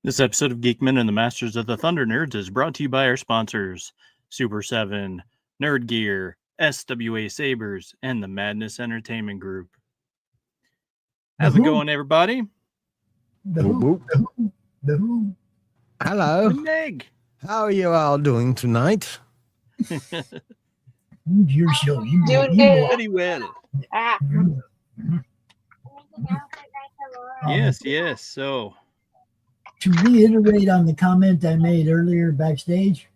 This episode of Geek-men and the Masters of the Thunder Nerds is brought to you by our sponsors, Super 7, Nerd Gear, SWA Sabers, and the Madness Entertainment Group. How's it going, everybody? Hello. Meg. How are you all doing tonight? Your show. You Doing good. Pretty well. Ah. Yes. So, To reiterate on the comment I made earlier backstage,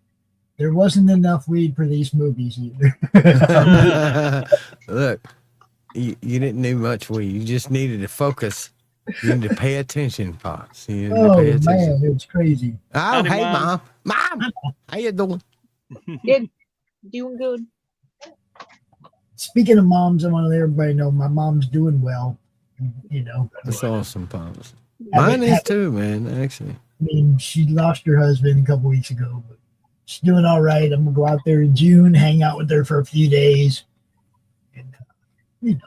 there wasn't enough weed for these movies either. Look, you didn't need much weed. You just needed to focus. You need to pay attention, Pops. You need to pay attention. Man, it's crazy. Oh, Howdy, hey, Mom. Mom, how you doing? Good. Doing good. Speaking of moms, I want to let everybody know my mom's doing well. You know, That's awesome, Pops. Mine is too, man, actually. I mean, she lost her husband a couple weeks ago, but she's doing all right. I'm gonna go out there in June, hang out with her for a few days, and you know,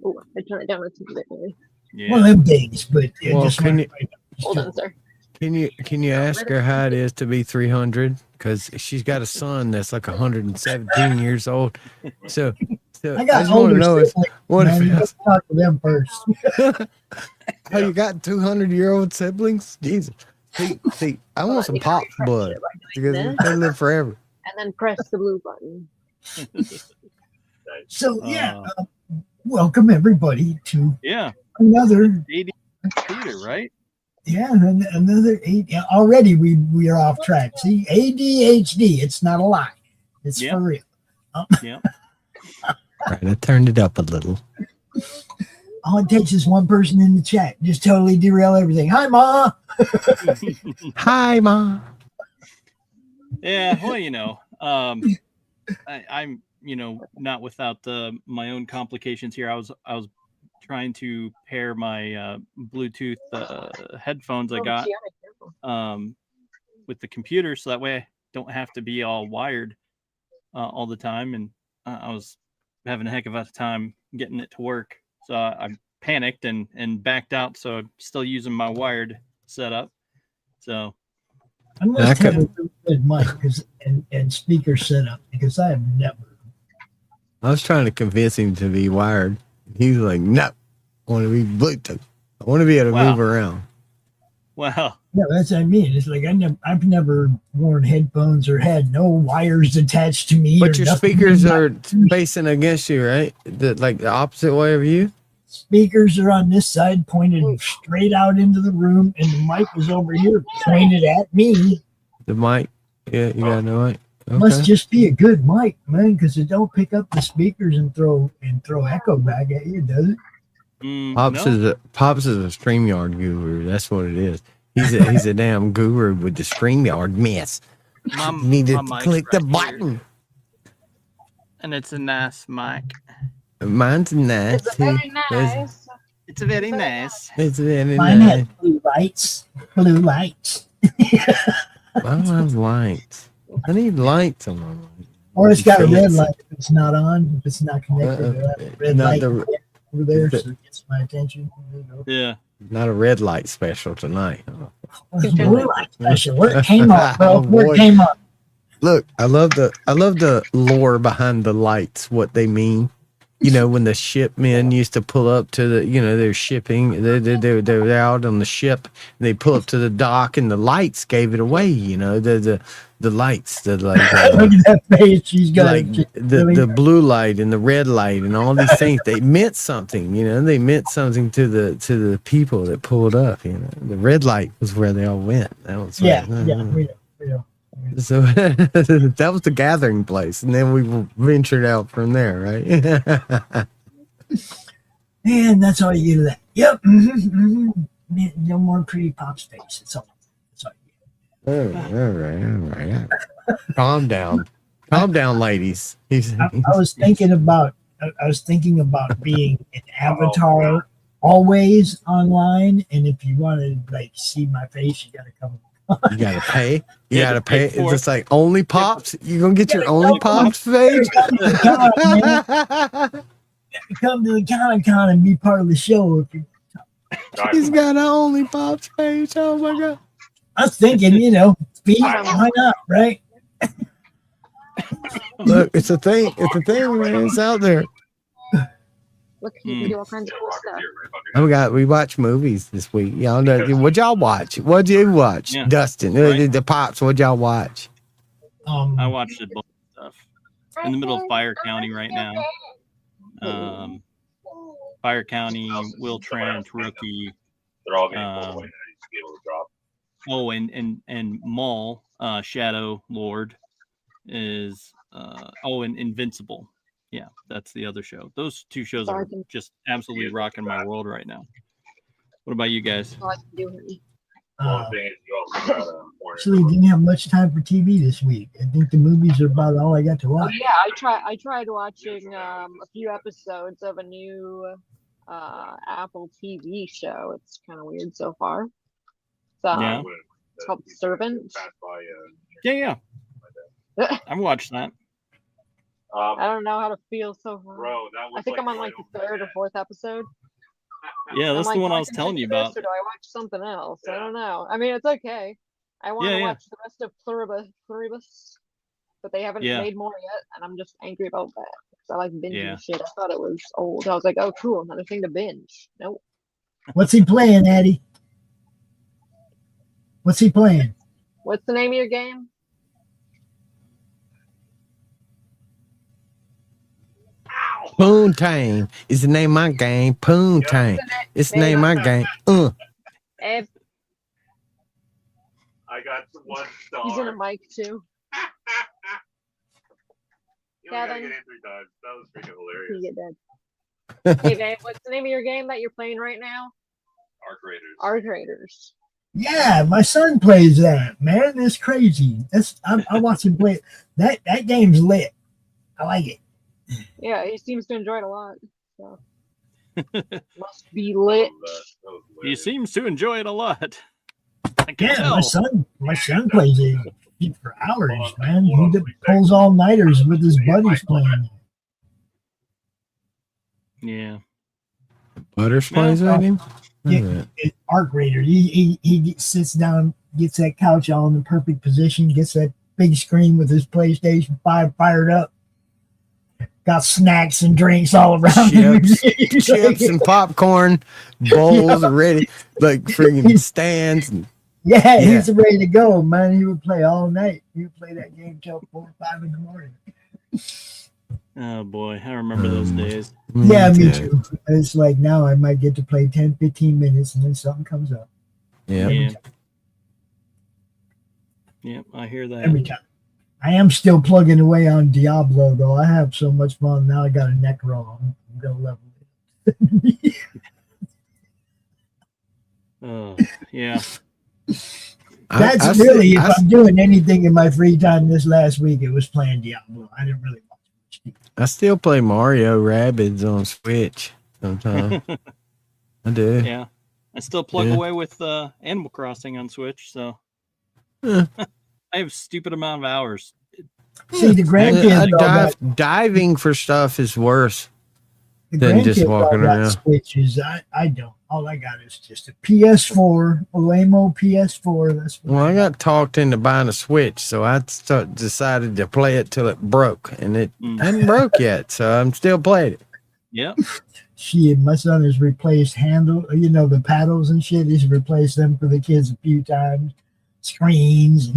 Oh, I turned it down a little bit. Maybe. yeah. one of them days. But yeah, Well, just can wanted you- to- Hold on, sir. Can you ask her how it is to be 300? Because she's got a son that's like 117 years old. So I I got just want to older know siblings. what Man, if you gotta talk to them first. Oh, you got 200-year-old siblings? Jesus. See, I want some Pops blood because they live forever. And then press the blue button. So welcome everybody to Yeah. another ADHD Theater, right? another 8. Yeah, already we are off track. See, ADHD. It's not a lie. It's Yeah. for real. Yeah. Right, I turned it up a little. All it takes is one person in the chat. Just totally derail everything. Hi, Ma. Hi, Mom. Yeah. Well, I'm not without my own complications here. I was trying to pair my Bluetooth headphones I got with the computer, so that way I don't have to be all wired all the time. And I was having a heck of a time getting it to work, so I panicked and backed out. So I'm still using my wired setup. So I must have a really good mic and speaker setup because I have never. I was trying to convince him to be wired. He was like, no, I want to be Bluetooth. I want to be able to Wow. move around. wow. Yeah, that's what I mean. It's like I've never worn headphones or had no wires attached to me. But or your nothing. speakers are facing against you, right? Like the opposite way of you? Speakers are on this side, pointed straight out into the room, and the mic is over here, pointed at me. The mic? Yeah, you got to know it. Must just be a good mic, man, because it don't pick up the speakers and throw echo back at you, does it? Pops No. is a StreamYard guru. That's what it is. He's a damn guru with the StreamYard mess. My- You need to my mic's click the right here. button. And it's a nice mic. Mine's nice. It's very too. nice. It's very nice. It's very Mine nice. has blue lights. Blue lights. Mine has lights. I need lights on my mic. Or it's got a red Fancy. light if it's not on, if it's not connected to that red Not light the- over there, the- so it gets my attention. There you go. Yeah. Not a red light special tonight. Blue light special. Where it came up, bro. Oh, Where boy. it came up. Look, I love the lore behind the lights, what they mean. You know, when the shipmen used to pull up to the, they're shipping, they're out on the ship, and they pull up to the dock, and the lights gave it away. The lights, Look at that face. She's got like the blue light and the red light and all these things. They meant something. They meant something to the people that pulled up. The red light was where they all went. That was yeah. We know. So that was the gathering place, and then we ventured out from there, right? And that's all you get of that. Yep. No more pretty Pop's face. That's all. All right. Calm down, ladies. I was thinking about being an avatar always online, and if you want to see my face, you got to come. You gotta pay. You Yeah, gotta to pay pay. for It's like only Pops. You gonna get your Yeah, only no, Pops page? Come to the Comic-Con and be part of the show. If you, He's got an only Pops page. Oh my god. I was thinking, feet, why not, right? Look, it's a thing. It's a thing, man. It's out there. Look, you can do all kinds of cool stuff. We watched movies this week. Y'all know what y'all watch? What'd you watch? Yeah. Dustin, Right. the pops. What'd y'all watch? I watched a bunch of stuff. In the middle of Fire County right now. Fire County, Will Trent, Rookie. They're all getting pulled away. I used to be able to drop. Oh, and Maul, Shadow Lord is and Invincible. Yeah, that's the other show. Those two shows are just absolutely rocking my world right now. What about you guys? All I can do, honey. Actually, didn't have much time for TV this week. I think the movies are about all I got to Oh, watch. yeah, I tried watching a few episodes of a new Apple TV show. It's kind of weird so far. So, Yeah. it's called Servant. Yeah. I've watched that. I don't know how to feel so far. Bro, that was I think I'm on like the third or fourth episode. Yeah, that's I'm the like, one do I was telling you continue about. this, or do I watch something else? I don't know. I mean, it's okay. I want to Yeah. watch the rest of Pluribus, but they haven't Yeah. made more yet, and I'm just angry about that. Because I like binging Yeah. shit. I thought it was old. I was like, oh, cool, another thing to binge. Nope. What's he playing, Addie? What's he playing? What's the name of your game? Poontang is the name of my game. Poontang. It's the name of my game. Ev, I got one star. he's in a mic too. You only gotta Kevin. get in 3 times. That was freaking You hilarious. get dead. Hey, babe, what's the name of your game that you're playing right now? Arc Raiders. Arc Raiders. Yeah, my son plays that, man. It's crazy. I watch him play it. That game's lit. I like it. Yeah, he seems to enjoy it a lot. So. Must be lit. That was He hilarious. seems to enjoy it a lot. I can Yeah, tell. my son plays it for hours, man. He pulls all nighters with his buddies playing. Yeah. Butters plays with him. Yeah. Arc Raider. He sits down, gets that couch all in the perfect position, gets that big screen with his PlayStation 5 fired up. Got snacks and drinks all around him. Chips and popcorn, bowls ready, like freaking stands. And, Yeah, he's ready to go, man. He would play all night. He would play that game till 4 or 5 in the morning. Oh boy, I remember those days. Yeah, me too. It's like now I might get to play 10, 15 minutes and then something comes up. Yeah. Yep, I hear that. Every time. I am still plugging away on Diablo, though. I have so much fun. Now I got a Necro. I'm going to level it. Oh, yeah. That's really, if I'm doing anything in my free time this last week, it was playing Diablo. I didn't really watch much. I still play Mario Rabbids on Switch sometimes. I do. Yeah. I still plug away with Animal Crossing on Switch, so I have a stupid amount of hours. See, the grandkids diving for stuff is worse the than just grandkids walking all got around. Switches. I don't. All I got is just a PS4, a lame-o PS4. That's what Well, I got talked into buying a Switch, so I decided to play it till it broke, and it hadn't broke yet, so I'm still playing it. Yep. My son has replaced the paddles and shit. He's replaced them for the kids a few times. Screens.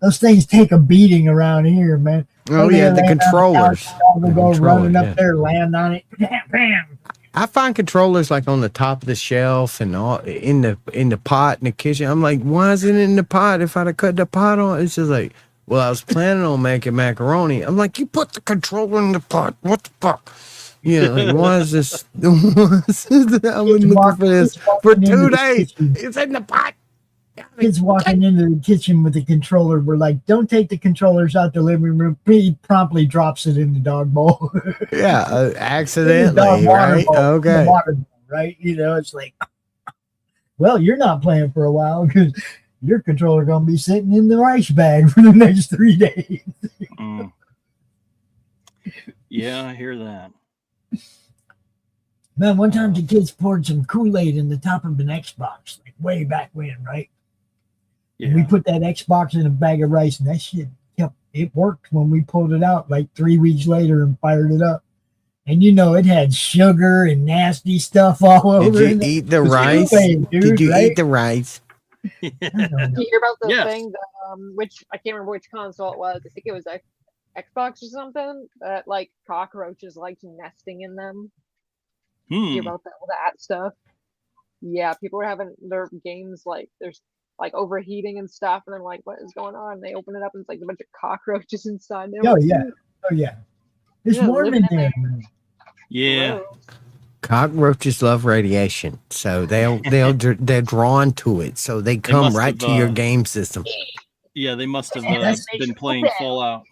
Those things take a beating around here, man. Oh, yeah, the controllers. They'll go running up there, land on it. Bam, bam. I find controllers like on the top of the shelf and all in the pot in the kitchen. I'm like, why is it in the pot? If I'd have cut the pot on, it's just like, well, I was planning on making macaroni. I'm like, you put the controller in the pot. What the fuck? Yeah, like, why is this? I've been looking for this for 2 days. It's in the pot. Kids walking into the kitchen with the controller. We're like, don't take the controllers out the living room. He promptly drops it in the dog bowl. Yeah, accidentally, right? Okay. Water bowl, right? It's like, well, you're not playing for a while because your controller going to be sitting in the rice bag for the next 3 days. Yeah, I hear that. Man, one time the kids poured some Kool-Aid in the top of an Xbox, like way back when, right? And we Yeah. put that Xbox in a bag of rice, and that shit it worked when we pulled it out like 3 weeks later and fired it up. And you know, it had sugar and nasty stuff all over Did you it. eat the It was rice? Kool-Aid, dude, Did you right? eat the rice? I don't know. Did you hear about the Yes. thing that, which I can't remember which console it was. I think it was Xbox or something, that like cockroaches liked nesting in them. Did you hear Hmm. about that stuff? Yeah, people were having their games like there's like overheating and stuff, and they're like, "What is going on?" And they open it up, and it's like a bunch of cockroaches inside. They're Oh like, yeah, oh yeah. It's Yeah, warm living in in there. there. Man. Yeah. "Gross." Cockroaches love radiation, so they're drawn to it. So they come must right have, to your game system. Yeah, they must have That's- been playing Fallout.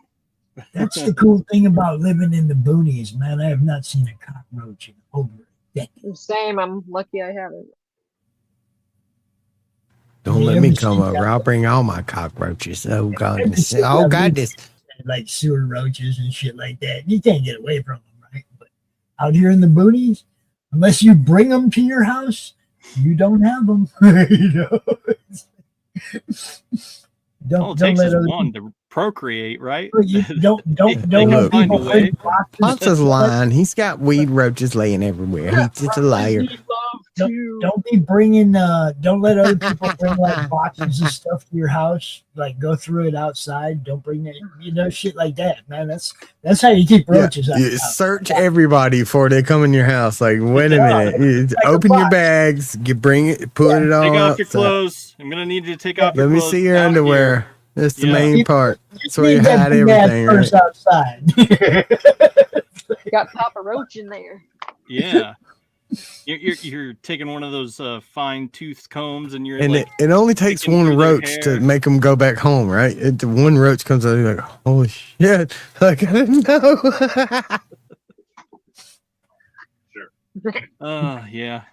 That's the cool thing about living in the boonies, man. I have not seen a cockroach in over a decade. Same. I'm lucky I haven't. Don't You let ever me see come over. that? I'll bring all my cockroaches. Oh God! Ever see Oh that God! movie? Like sewer roaches and shit like that. You can't get away from them, right? But out here in the boonies, unless you bring them to your house, you don't have them. You know? All it Don't takes let is other one to procreate, right? don't They let can find a people way. bring boxes. Pops is lying. He's got weed roaches laying everywhere. He's just a liar. Need love too. Don't be bringing don't let other people bring like boxes of stuff to your house, like go through it outside. Don't bring that, you know, shit like that, man. That's how you keep Yeah, roaches out. you search everybody before they come in your house. Like, wait a Yeah, minute. You like a open your box. bags, you bring it, put it all Take off your outside. clothes. I'm gonna need you to take off your Let me clothes. see your out underwear. That's the Yeah. main part. That's where you Need that hide big ass everything, purse right? outside. You got Papa Roach in there. Here. Yeah. You're taking one of those fine tooth combs and you're And like, it only takes picking one through their roach to hair. make them go back home, right? The one roach comes out, you're like, holy shit. Like, I didn't know. Yeah.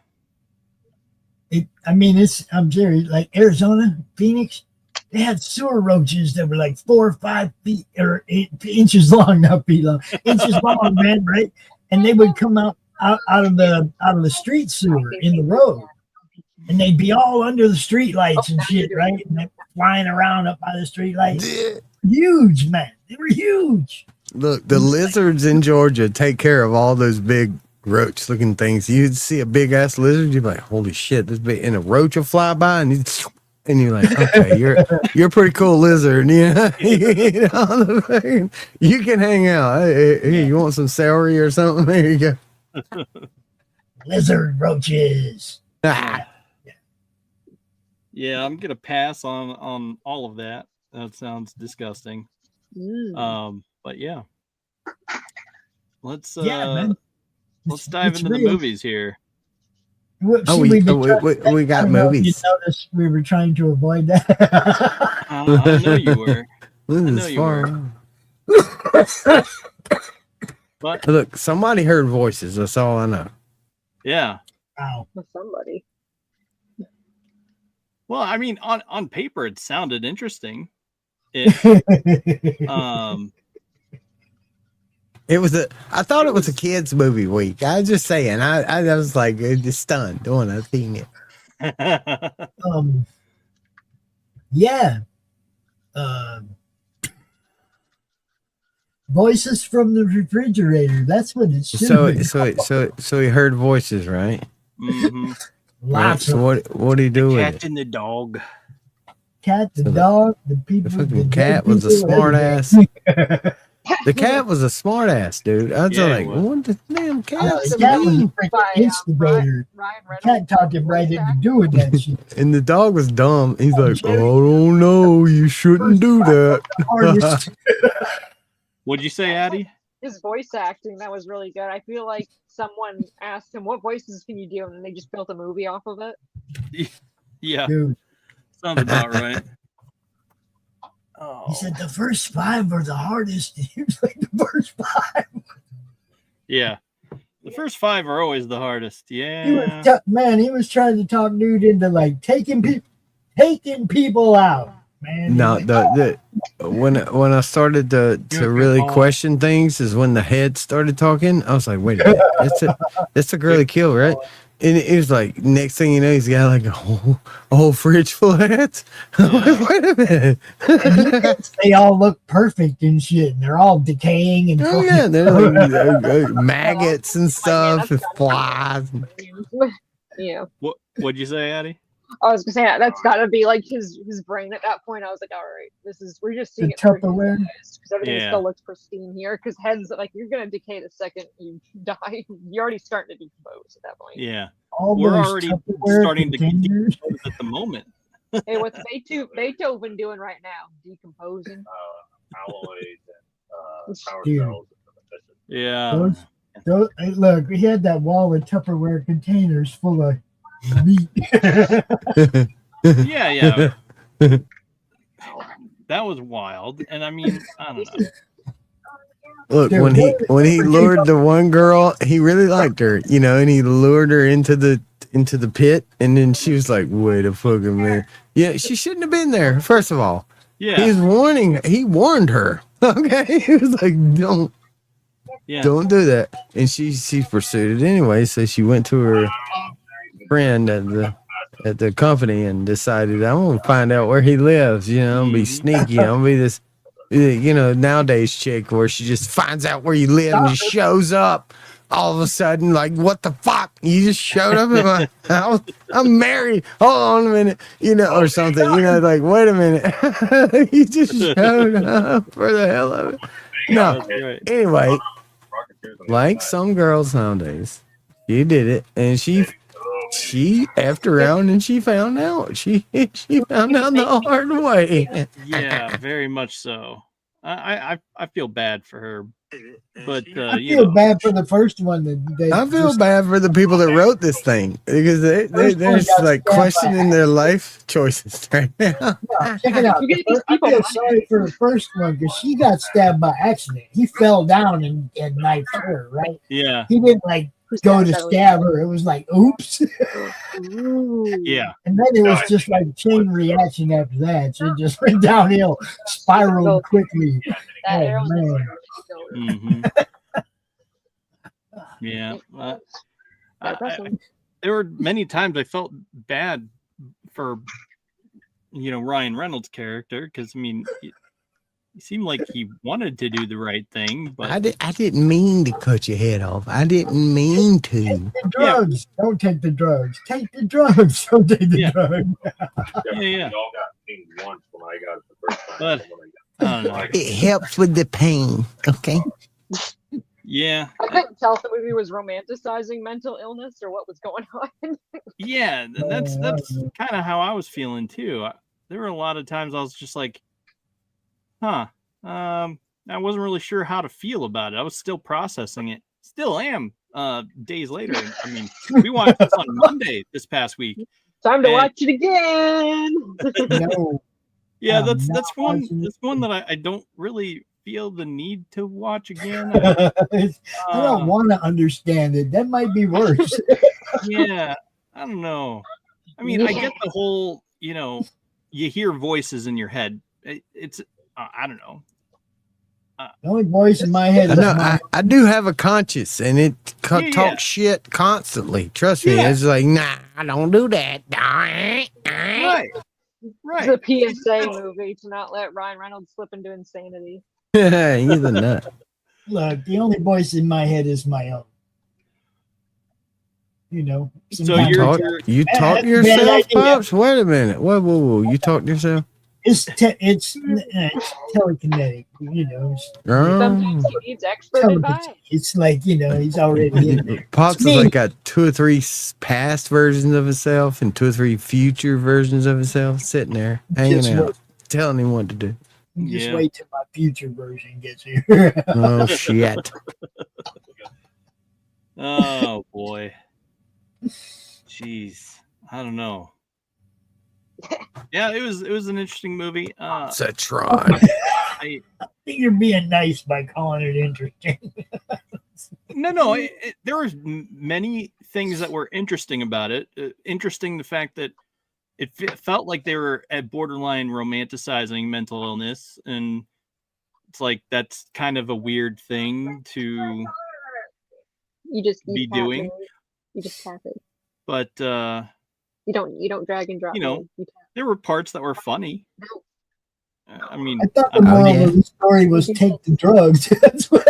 I'm serious. Like Arizona, Phoenix, they had sewer roaches that were like 4 or 5 feet or 8 inches long, not feet long, inches long, man, right? And they would come out of the street sewer in the road, and they'd be all under the street lights and shit, right? And they're flying around up by the street lights. Huge, man. They were huge. Look, the lizards in Georgia take care of all those big roach looking things. You'd see a big ass lizard, you'd be like, holy shit, this big, and a roach will fly by and you're like, okay, you're a pretty cool lizard. Yeah. You can hang out. Hey, you want some celery or something? There you go. Lizard roaches. Ah, Yeah, I'm gonna pass on all of that. That sounds disgusting. But yeah. Let's Man. let's dive It's into the real. movies here. See, we got I don't know if movies. You noticed we were trying to avoid that. I know you were. This know is you far. But Look, somebody heard voices. That's all I know. yeah. Wow. Somebody. Well, I mean, on paper it sounded interesting. I thought it was a kids movie week. I was just saying. I was like just stunned when I seen it. Yeah. Voices from the refrigerator. That's what it should be. So he heard voices, right? Mhm. Lots So of what do you do with Cat it? and the dog. cat, the So dog, the people. The fucking dead cat was a people, smart everything. ass. The cat was a smart ass, dude. I was Yeah, he like, was. what the damn The cat? cat was a By, freaking instigator. Ryan The Reynolds. cat talked him right into doing that shit. And the dog was dumb. He's like, Jerry. oh no, you shouldn't do that. Hardest. What'd you say, Addie? His voice acting, that was really good. I feel like someone asked him, what voices can you do? And they just built a movie off of it. Yeah, Dude, sounds about right. Oh, he said the first 5 were the hardest. He was like, the first 5. yeah. The first 5 are always the hardest. He Yeah. was he was trying to talk dude into like taking people out. Man, No, the when I started to really question things is when the head started talking. I was like, wait a minute, that's a girly kill, right? And it was like next thing you know, he's got like a whole fridge full of hats. I'm like, wait a minute. they all look perfect and shit, and they're all decaying and Oh yeah, they're like maggots and stuff and flies. Yeah. What'd you say, Addie? I was gonna say that's gotta be like his brain at that point. I was like, all right, we're just seeing the it through Tupperware. because everything Yeah. still looks pristine here. Because heads, like, you're gonna decay the second you die. You're already starting to decompose at that point. Yeah, All we're those already Tupperware starting to containers. decompose at the moment. Hey, what's Beethoven doing right now? Decomposing. Alloys and power Dude. cells. Yeah. Those, hey, look, we had that wall of Tupperware containers full of meat. Yeah. That was wild, and I mean, I don't know. Look, Dude, when he lured the one girl, he really liked her, and he lured her into the pit, and then she was like, "Wait a fucking minute." Yeah, she shouldn't have been there. First of all, Yeah. he warned her. Okay, he was like, "Don't do that," and she pursued it anyway. So she went to her friend at the company and decided, I'm gonna find out where he lives. I'm gonna be sneaky. I'm gonna be this, nowadays chick where she just finds out where you live and just shows up all of a sudden. Like, what the fuck? You just showed up at my house. I'm married. Hold on a minute, or something. Like, wait a minute. You just showed up for the hell of it. No. That's right. Anyway, like some girls nowadays, she did it, and she effed around and she found out. She found out the hard way. Yeah, very much so. I feel bad for her, but I feel bad for the first one. I feel bad for the people that wrote this thing because they're just like questioning their life choices right now. No, check it out. I feel sorry for the first one because she got stabbed by accident. He fell down and knifed her, right? Yeah. He didn't go to stab her. It was like, oops. Yeah. And then it was just like chain reaction after that. She just went downhill, spiraled quickly. Oh, man. Mm-hmm. Yeah. There were many times I felt bad for, Ryan Reynolds' character because, I mean, he seemed like he wanted to do the right thing, but I didn't mean to cut your head off. I didn't mean to. Take the drugs. Yeah. Don't take the drugs. Take the drugs. Don't take the drugs. Yeah. We all got pinged once when I got it the first time. But I don't know. It helps with the pain. Okay. Yeah. I couldn't tell if the movie was romanticizing mental illness or what was going on. Yeah, that's kind of how I was feeling too. There were a lot of times I was just like, I wasn't really sure how to feel about it. I was still processing it. Still am. Days later. I mean, we watched this on Monday this past week. Time to watch it again. No. Yeah, that's one that I don't really feel the need to watch again. I don't want to understand it. That might be worse. Yeah, I don't know. I mean, I get the whole, you hear voices in your head. It's I don't know. The only voice in my head is I do have a conscience, and it talks shit constantly. Trust me. It's like, nah, I don't do that. Right. It's a PSA movie to not let Ryan Reynolds slip into insanity. He's a nut. Look, the only voice in my head is my own. So you talk to yourself, Pops? Wait a minute. Whoa. You talk to yourself? It's telekinetic, Sometimes he needs expert advice. It's like, he's already in there. Pops has like got 2 or 3 past versions of himself and 2 or 3 future versions of himself sitting there, hanging out, telling him what to do. Just wait till my future version gets here. Oh, shit. Oh, boy. Jeez. I don't know. Yeah, it was an interesting movie. It's a try. I think you're being nice by calling it interesting. No. There were many things that were interesting about it. Interesting the fact that felt like they were at borderline romanticizing mental illness, and it's like that's kind of a weird thing to You just be eat cat doing. food. You just tap it. But You don't drag and drop. you know, food. You tap. there were parts that were funny. I mean, I thought the moral of the story was take the drugs. That's what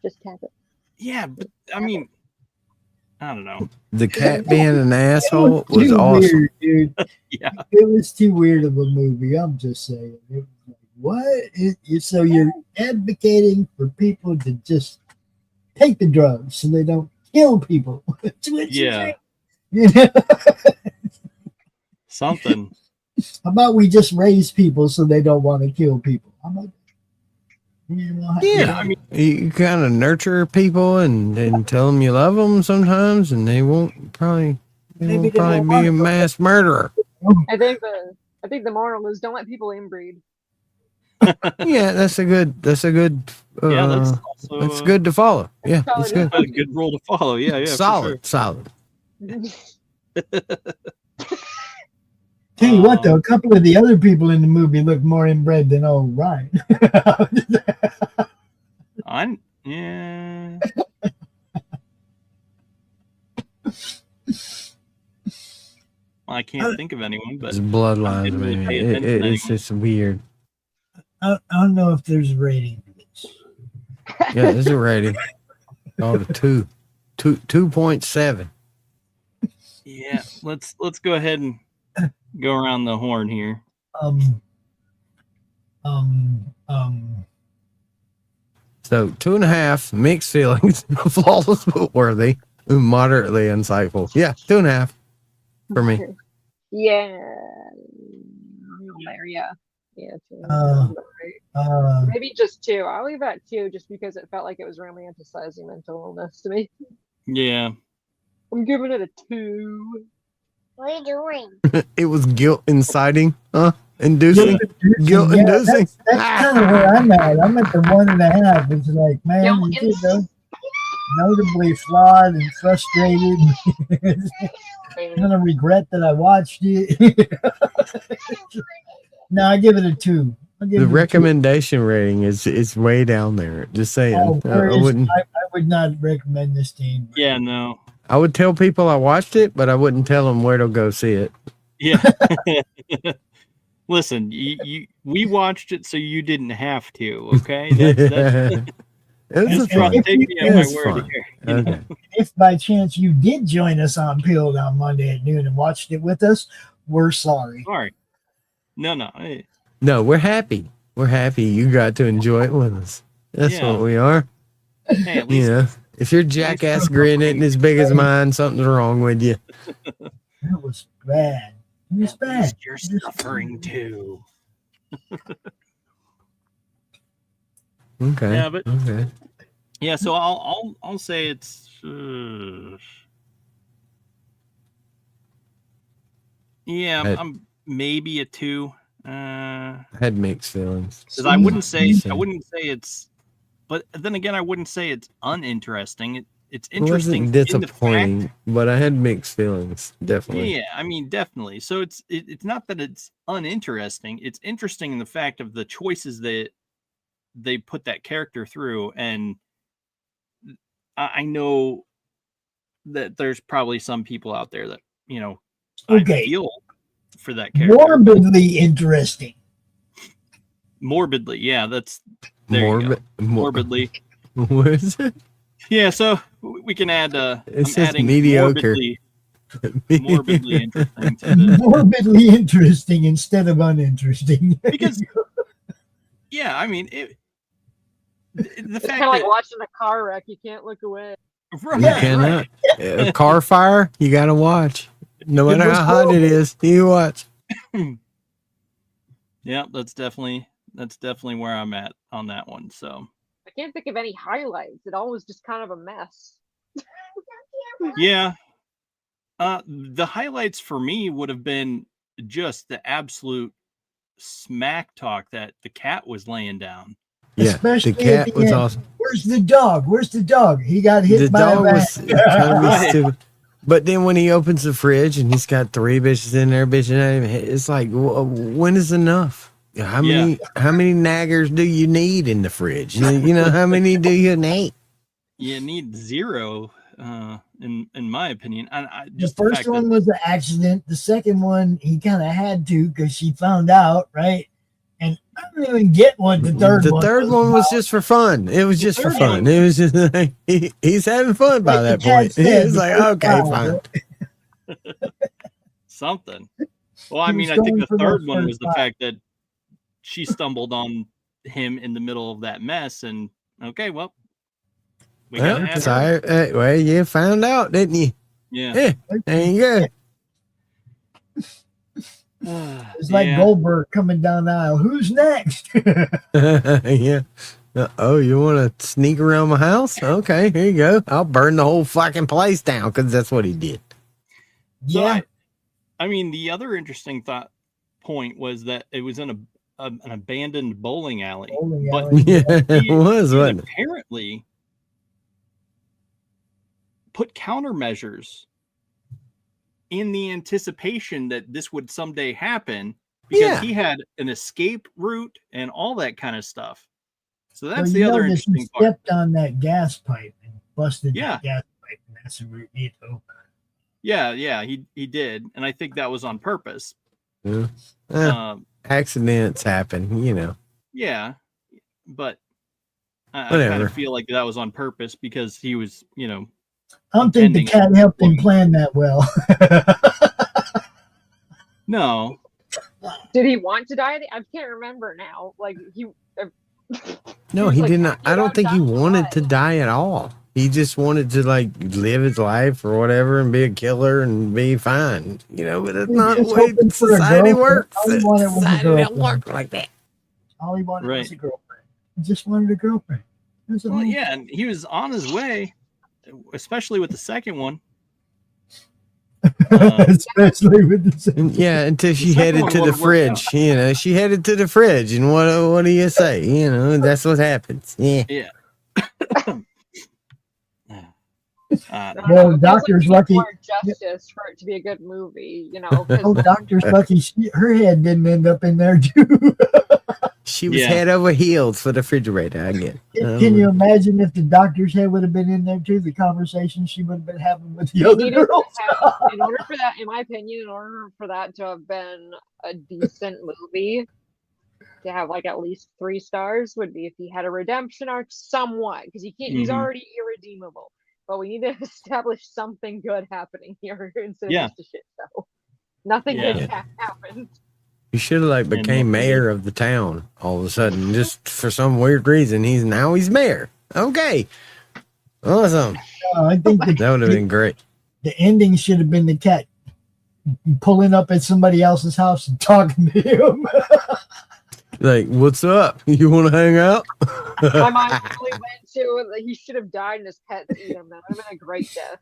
Just tap it. yeah, but I mean, I don't know. The cat being an asshole was too awesome. weird, dude. Yeah. It was too weird of a movie. I'm just saying. It was like, what? So you're advocating for people to just take the drugs so they don't kill people. That's what you Yeah. say. You know? Something. How about we just raise people so they don't want to kill people? How about Yeah, I mean, you kind of nurture people and tell them you love them sometimes, and they won't probably Maybe they be won't a mass murderer. I think the moral is don't let people inbreed. Yeah, that's a good. Yeah, that's also that's good to follow. Yeah, Solid that's good. a good rule to follow. Yeah, yeah. Solid. Tell you what, though, a couple of the other people in the movie look more inbred than old Ryan. Yeah. Well, I can't think of anyone, but It's bloodlines, didn't really man. pay attention to It's just weird. I don't know if there's a rating for this. Yeah, there's a rating. Oh, the 2.7. yeah, let's go ahead and go around the horn here. So 2.5, mixed feelings, flawless but worthy, moderately insightful. Yeah, 2.5 for me. Yeah. Yeah. Maybe just 2. I'll leave that 2 just because it felt like it was romanticizing mental illness to me. Yeah. I'm giving it a 2. What are you doing? It was guilt inciting, inducing, guilt Yeah, inducing. that's kind of where I'm at. I'm at the 1.5. It's like, man, you know, notably flawed and frustrated. I'm gonna regret that I watched it. No, I give it a 2. The recommendation rating is way down there. Just saying. I wouldn't. I would not recommend this to anybody. Yeah, no. I would tell people I watched it, but I wouldn't tell them where to go see it. Yeah. Listen, we watched it so you didn't have to, okay? Just take me at my word here. Okay. If by chance you did join us on Pilled on Monday at noon and watched it with us, we're sorry. Sorry. No. No, we're happy. We're happy you got to enjoy it with us. That's Yeah. what we are. Hey, at least You know, if your jackass grin isn't as big as mine, something's wrong with you. That was bad. It was at bad. least you're suffering too. Okay. Yeah, but okay. yeah, so I'll say it's yeah, I'm maybe a 2. I had mixed feelings. Because I wouldn't say it's, but then again, I wouldn't say it's uninteresting. It's It wasn't interesting. in the disappointing, fact- but I had mixed feelings. Definitely. Yeah, I mean, definitely. So it's not that it's uninteresting. It's interesting in the fact of the choices that they put that character through, and I know that there's probably some people out there that I Okay. feel for that character. Morbidly interesting. Morbidly, yeah, that's there you go. Morbidly. What is it? Yeah, so we can add. It I'm says adding mediocre. morbidly interesting to the, Morbidly interesting instead of uninteresting. because yeah, I mean the It's fact kind of like that watching a car wreck. You can't look away. right, You cannot. A car fire, you gotta watch. No matter was how hot it is, you watch. yeah, that's definitely where I'm at on that one. So I can't think of any highlights. It all was just kind of a mess. yeah, the highlights for me would have been just the absolute smack talk that the cat was laying down. Yeah, Especially the at cat the was end. awesome. Where's the dog? Where's the dog? He got hit The by a dog rat. was trying to be stupid. But then when he opens the fridge and he's got 3 bitches in there bitching at him, it's like, when is enough? How many naggers do you need in the fridge? You know, how many do you need? You need 0, in my opinion. The first one was an accident. The second one, he kind of had to because she found out, right? And I don't even get what the third one. The third one was just for fun. It was just for fun. It was just like, he's having fun by that point. He was like, okay, fine. Something. Well, I mean, I think the third one was the fact that she stumbled on him in the middle of that mess, and okay, well, well, you found out, didn't you? Yeah. There you go. It's like Goldberg coming down the aisle. Who's next? Yeah. Oh, you want to sneak around my house? Okay, here you go. I'll burn the whole fucking place down because that's what he did. Yeah. So I mean, the other interesting point was that it was in an abandoned bowling alley. Yeah, it was, wasn't it? Apparently put countermeasures in the anticipation that this would someday happen, because he had an escape route and all that kind of stuff. So that's the other interesting part. He stepped on that gas pipe and busted that gas pipe, and that's the route he took. Yeah, he did, and I think that was on purpose. Yeah. Accidents happen, you know. Yeah, but I kind of feel like that was on purpose because he was, you know. I don't think the cat helped him plan that well. No. Did he want to die? I can't remember now. Like No, he did not. I don't think he wanted to die at all. He just wanted to like live his life or whatever and be a killer and be fine. You know, but that's not the way society works. Society don't work like that. All he wanted was a girlfriend. He just wanted a girlfriend. Well, yeah, and he was on his way, especially with the second one. Especially with the second. Yeah, until she headed to the fridge. You know, she headed to the fridge, and what do you say? You know, that's what happens. Yeah. Yeah. Well, Doctor's lucky. More justice for it to be a good movie, you know. Oh, Doctor's lucky. Her head didn't end up in there too. She was head over heels for the refrigerator. I get. Can you imagine if the doctor's head would have been in there too? The conversation she would have been having with the other girls. In order for that, in my opinion, in order for that to have been a decent movie, to have like at least 3 stars, would be if he had a redemption arc somewhat, because he can't. He's already irredeemable. But we need to establish something good happening here instead of just a shit show. Nothing good happened. You should have like became mayor of the town all of a sudden, just for some weird reason. He's mayor. Okay, awesome. I think that would have been great. The ending should have been the cat pulling up at somebody else's house and talking to him. Like, what's up? You want to hang out? My mind really went to he should have died and his pets eat him. That would have been a great death.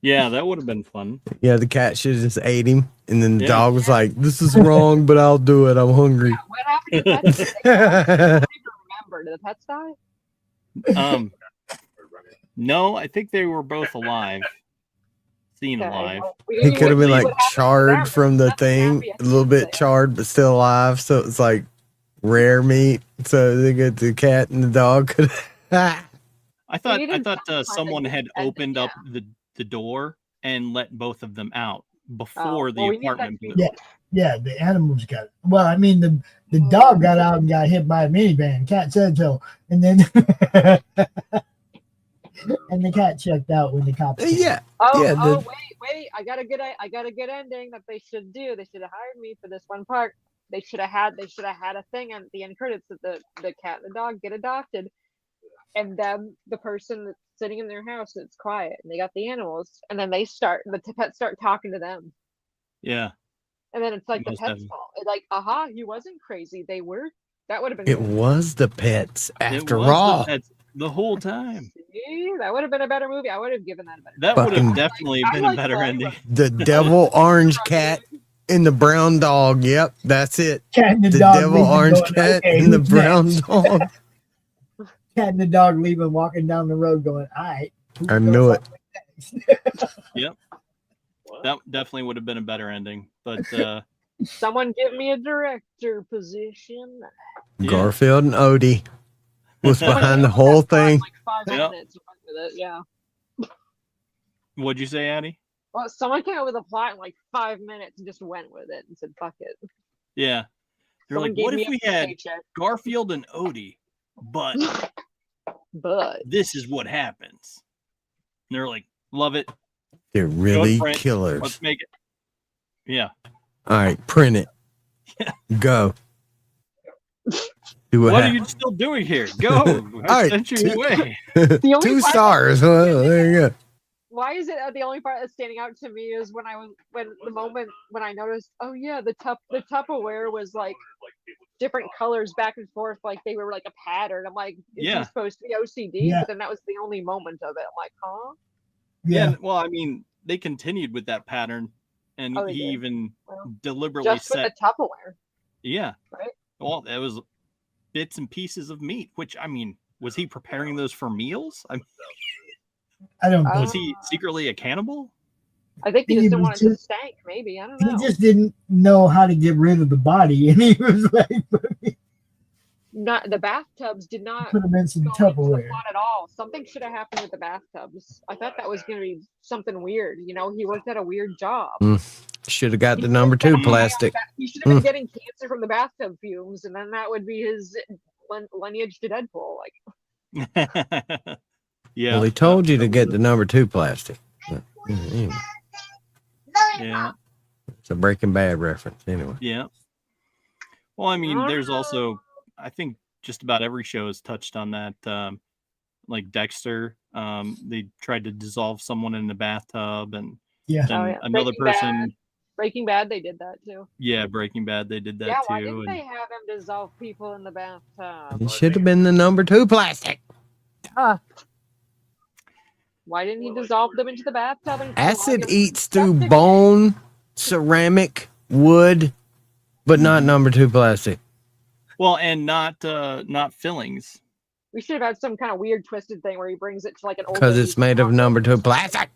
Yeah, that would have been fun. Yeah, the cat should have just ate him, and then the dog was like, "This is wrong, but I'll do it. I'm hungry." Yeah, what happened to the pets? I don't even remember. Did the pets die? No, I think they were both alive. Seen alive. He could have been like charred from the thing, a little bit charred, but still alive. So it's like rare meat. So they get the cat and the dog. I thought someone had opened up the door and let both of them out before the apartment blew. Yeah, the animals got it. Well, I mean, the dog got out and got hit by a minivan. Cat said so, and then and the cat checked out when the cops came. Yeah. Wait! I got a good ending that they should do. They should have hired me for this one part. They should have had a thing at the end credits that the cat and the dog get adopted, and then the person that's sitting in their house, it's quiet, and they got the animals, and then the pets start talking to them. Yeah. And then it's like the pet's fault. It's like, he wasn't crazy. They were. That would have been. It was the pets after all. The whole time. See, that would have been a better movie. I would have given that a better. That would have definitely been a better ending. The devil orange cat and the brown dog. Yep, that's it. Cat and the devil orange cat and the brown dog. Cat and the dog leaving, walking down the road, going, "All right." I knew it. Yep. What? That definitely would have been a better ending. But Someone give me a director position. Yeah. Garfield and Odie was Someone behind the came up with whole that plot in, thing. like 5 Yep. minutes. Went with it, yeah. what'd you say, Addie? Well, someone came up with a plot in like 5 minutes and just went with it and said, "Fuck it." Yeah. They're Someone like, gave what me if a we had paycheck. Garfield and Odie, but But this is what happens. And they're like, love it. They're really print. killers. Let's make it. Yeah. All right, print it. Go. Do What are happens. you still doing here? Go. I right, sent you two- away. The only 2 part- stars. Well, there you go. why is it the only part that's standing out to me is when the moment when I noticed, oh yeah, the Tupperware was like different colors back and forth, like they were like a pattern. I'm like, is Yeah. he supposed to be OCD? Yeah. But then that was the only moment of it. I'm like, huh? Yeah. Well, I mean, they continued with that pattern, and Oh, they he did? even Well, deliberately just with set. the Tupperware. Yeah. Right? Well, it was bits and pieces of meat, which, I mean, was he preparing those for meals? I mean, I don't was think he secretly a cannibal? I think he He just didn't was want it to just- stank. Maybe, I don't he know. just didn't know how to get rid of the body, and he was like, Not the bathtubs did not put him in some go into the Tupperware. plot at all. Something should have happened with the bathtubs. I thought that was going to be something weird. You know, he worked at a weird job. Should have got He the should number have been 2 high on plastic. He should have been getting cancer from the bathtub fumes, and then that would be his lineage to Deadpool. Like, Yeah. Well, he told you to get the number 2 plastic. Anyway, Yeah. it's a Breaking Bad reference. Anyway. Yeah. Well, I mean, there's also, I think just about every show has touched on that. Like Dexter, they tried to dissolve someone in the bathtub, and Yeah. then Oh, yeah. another person. Breaking Bad, they did that too. Yeah, Breaking Bad, they did that Yeah, too. why didn't and- they have him dissolve people in the bathtub? It should have been the number 2 plastic. Why didn't he dissolve them into the bathtub? And Acid clog him? eats through bone, ceramic, wood, but not number 2 plastic. Well, and not fillings. We should have had some kind of weird twisted thing where he brings it to like an old. Because it's made of number 2 plastic.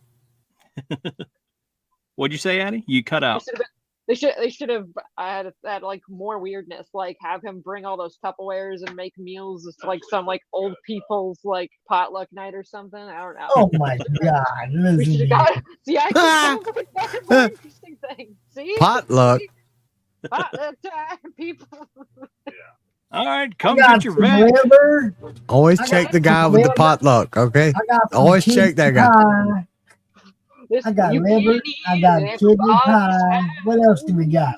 What'd you say, Addie? You cut out. They should have had like more weirdness, like have him bring all those Tupperwares and make meals. It's like some like old people's like potluck night or something. I don't know. Oh my God. We should have got. See, I can come up with a more interesting thing. See, Potluck. potluck time, people. All right, I come got get your some vet. liver. Always I check got the guy some with the liver. potluck, okay? I got some Always kidney check that guy. pie. This, I got you liver. can't I eat got it. kidney Oh, pie. What else do we got?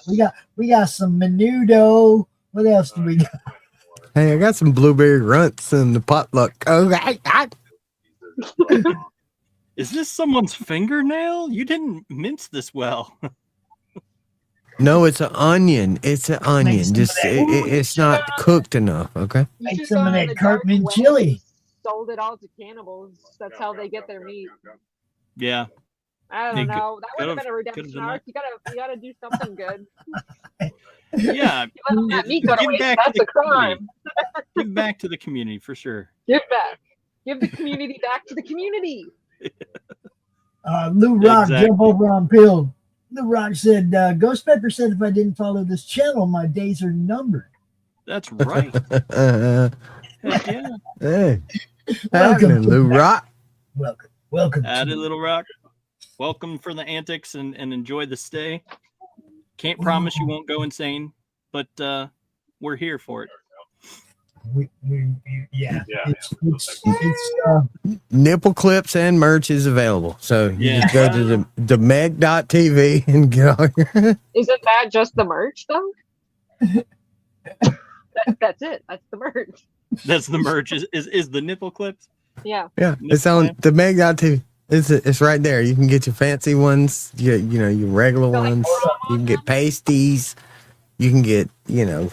We got some menudo. What else do we got? Hey, I got some blueberry runts in the potluck. Okay. Is this someone's fingernail? You didn't mince this well. No, it's an onion. It's an onion. some Just of that. it's not cooked enough, okay? You Make should some go of that in the dark Cartman web chili. and Sold it all to cannibals. That's how they get their meat. Yeah. I don't They know. That would have been a could've redemption done arc. You gotta do something good. Yeah. You let that meat go to Give waste. back to That's the a crime. Give back to the community for sure. Give back. Give the community back to the community. Lou Rock Exactly. jump over on pill. Lou Rock said, Ghost Pepper said if I didn't follow this channel, my days are numbered. That's right. Uh, Heck yeah. hey, Welcome happening, to Lou that. Rock. Welcome Addie to Little Rock. Welcome for the antics and enjoy the stay. Can't promise you won't go insane, but we're here for it. yeah. Yeah. It's Nipple clips and merch is available. So you Yeah. just go to the meg.tv and get all your Isn't that just the merch though? That's it. That's the merch. That's the merch. Is the nipple clips? Yeah. yeah. It's on the meg.tv. It's right there. You can get your fancy ones, you know, your regular Got, like, ones. promo You can on get them? pasties. You can get, you know,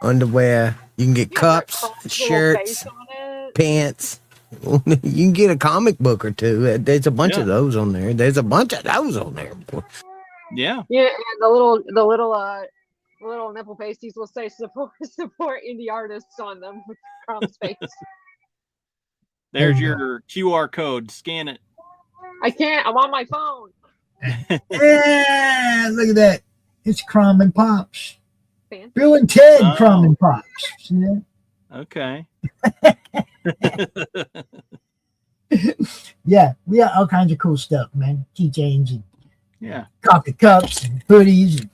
underwear. You can get You got cups, Trump's little shirts, face on it. pants. You can get a comic book or two. There's a bunch Yeah. of those on there. There's a bunch of those on there. Yeah. Yeah, and the little nipple pasties will say support indie artists on them with Trump's face. There's your QR code. Scan it. I can't. I'm on my phone. Yeah, look at that. It's Crumb and Pops. Fancy. Bill and Ted Oh. Crumb and Pops. See that? Okay. Yeah, we got all kinds of cool stuff, man. Keychains and Yeah. coffee cups and hoodies and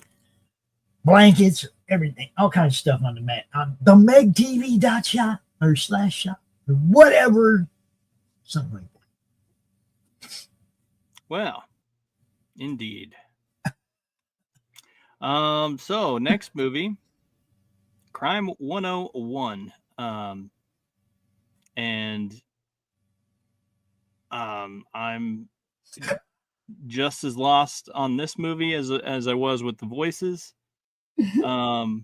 blankets, everything, all kinds of stuff on the mat. On the megtv.shop or /shop or whatever, something like that. Well, indeed. So next movie, Crime 101. And I'm just as lost on this movie as I was with the voices. So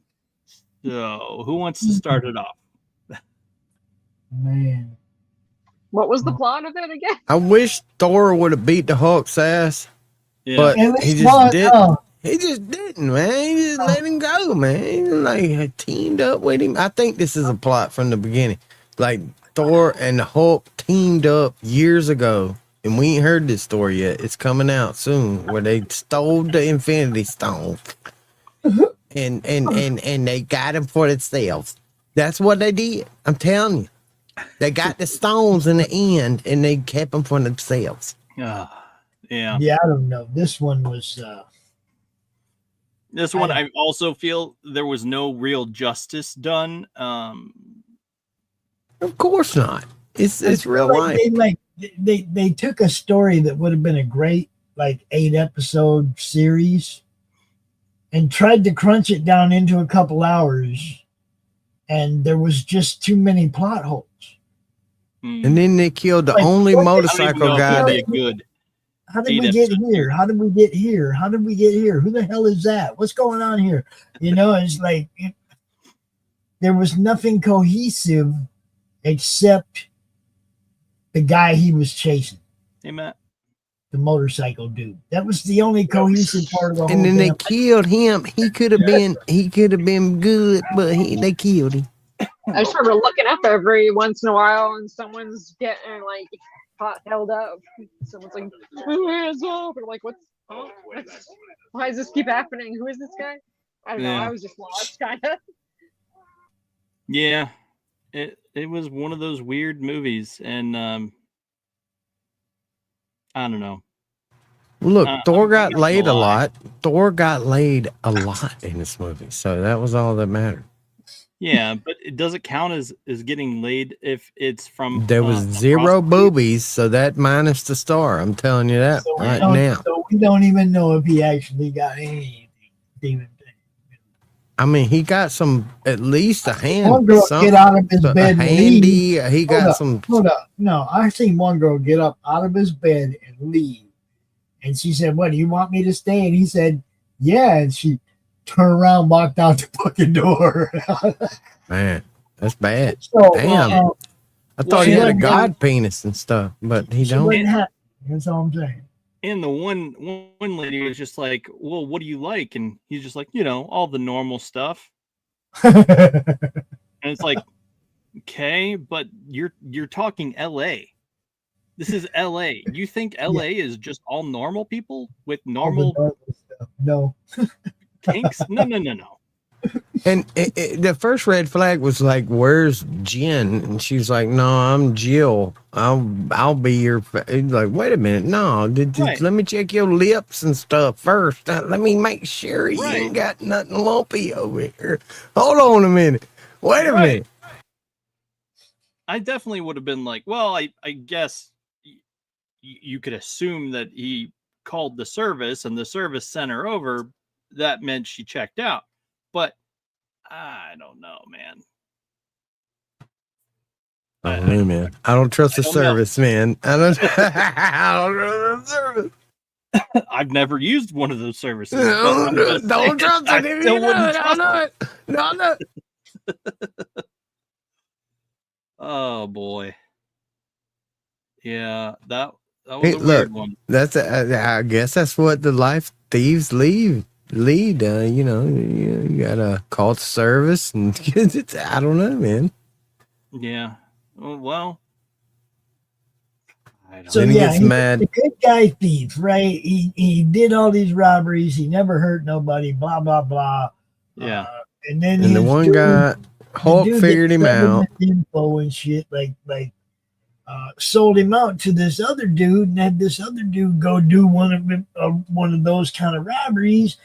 who wants to start it off? Man, What was the plot of it again? I wish Thor would have beat the Hulk's ass, Yeah. but at he least just one, didn't. He just didn't, man. He just let him go, man. He like teamed up with him. I think this is a plot from the beginning. Like Thor and the Hulk teamed up years ago, and we ain't heard this story yet. It's coming out soon, where they stole the Infinity Stone, and they got him for themselves. That's what they did. I'm telling you, they got the stones in the end, and they kept them for themselves. Yeah. yeah, I don't know. This one was This one, I also feel there was no real justice done. Of course not. It's real life. They took a story that would have been a great 8-episode series and tried to crunch it down into a couple hours, and there was just too many plot holes. And then they killed the Like, only what- motorcycle guy. That'd That, be a good. How did we get here? How did we get here? How did we get here? Who the hell is that? What's going on here? It's like there was nothing cohesive except the guy he was chasing, Hey, Matt. the motorcycle dude. That was the only cohesive part of the whole and then they damn- killed him. He could have been good, but they killed him. I just remember looking up every once in a while and someone's getting held up. Someone's like, hands up. And I'm like, why does this keep happening? Who is this guy? I don't know. Yeah. I was just lost, kind of. Yeah, it was one of those weird movies, and I don't know. Look, Thor I'm got not laid a gonna lie. lot. Thor got laid a lot in this movie, so that was all that mattered. Yeah, but it doesn't count as getting laid if it's from. There was a zero prostitute. boobies, so that minus the star. I'm telling you that So right now. So we don't even know if he actually got anything. I mean, he got some, at least a hand. One girl get out of his bed and leave. handy. He got some. Hold up. No, I seen one girl get up out of his bed and leave. And she said, "What, do you want me to stay?" And he said, "Yeah." And she turned around, walked out the fucking door. Man, that's bad. So, Damn. I thought he yeah, had a yeah. god penis and stuff, but he she don't. wasn't happy. That's all I'm saying. And the one lady was just like, "Well, what do you like?" And he's just like, all the normal stuff. And it's like, okay, but you're talking L.A. This is L.A. You think L.A. is just all normal people with normal stuff. No. tanks? No. And the first red flag was like, "Where's Jen?" And she's like, "No, I'm Jill. I'll be your." He's like, "Wait a minute, no. Right. Let me check your lips and stuff first. Let me make sure you Right. ain't got nothing lumpy over here. Hold on a minute. Wait a Right. minute." I definitely would have been like, well, I guess you could assume that he called the service and the service sent her over. That meant she checked out. But I don't know, man. I don't know, man. I don't trust the I don't know. service, man. I don't trust the service. I've never used one of those services. but I'm just Don't saying, trust I it. If still you do wouldn't it, trust I'll it. do it. No. Oh boy. Yeah, that was Hey, a look. weird one. That's I guess that's what the life thieves lead. You gotta call the service, and I don't know, man. Yeah. Well, So Then he yeah, gets he's mad. a good guy thief, right? He did all these robberies. He never hurt nobody. Blah blah blah. Yeah. And then And the his one dude, guy, Hulk that figured him out. government info and shit, sold him out to this other dude, and had this other dude go do one of those kind of robberies,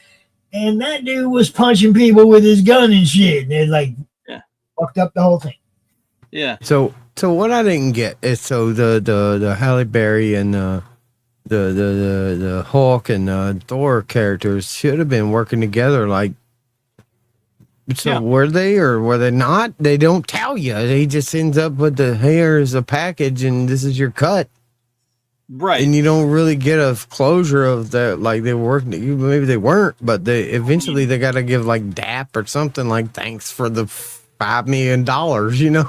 and that dude was punching people with his gun and shit, and it fucked up the whole thing. Yeah. So what I didn't get is the Halle Berry and the Hulk and Thor characters should have been working together. Like, so were they or were they not? They don't tell you. He just ends up with the hair as a package, and this is your cut. Right. And you don't really get a closure of that. Like they were working. Maybe they weren't, but they eventually they got to give like DAP or something like thanks for the $5 million,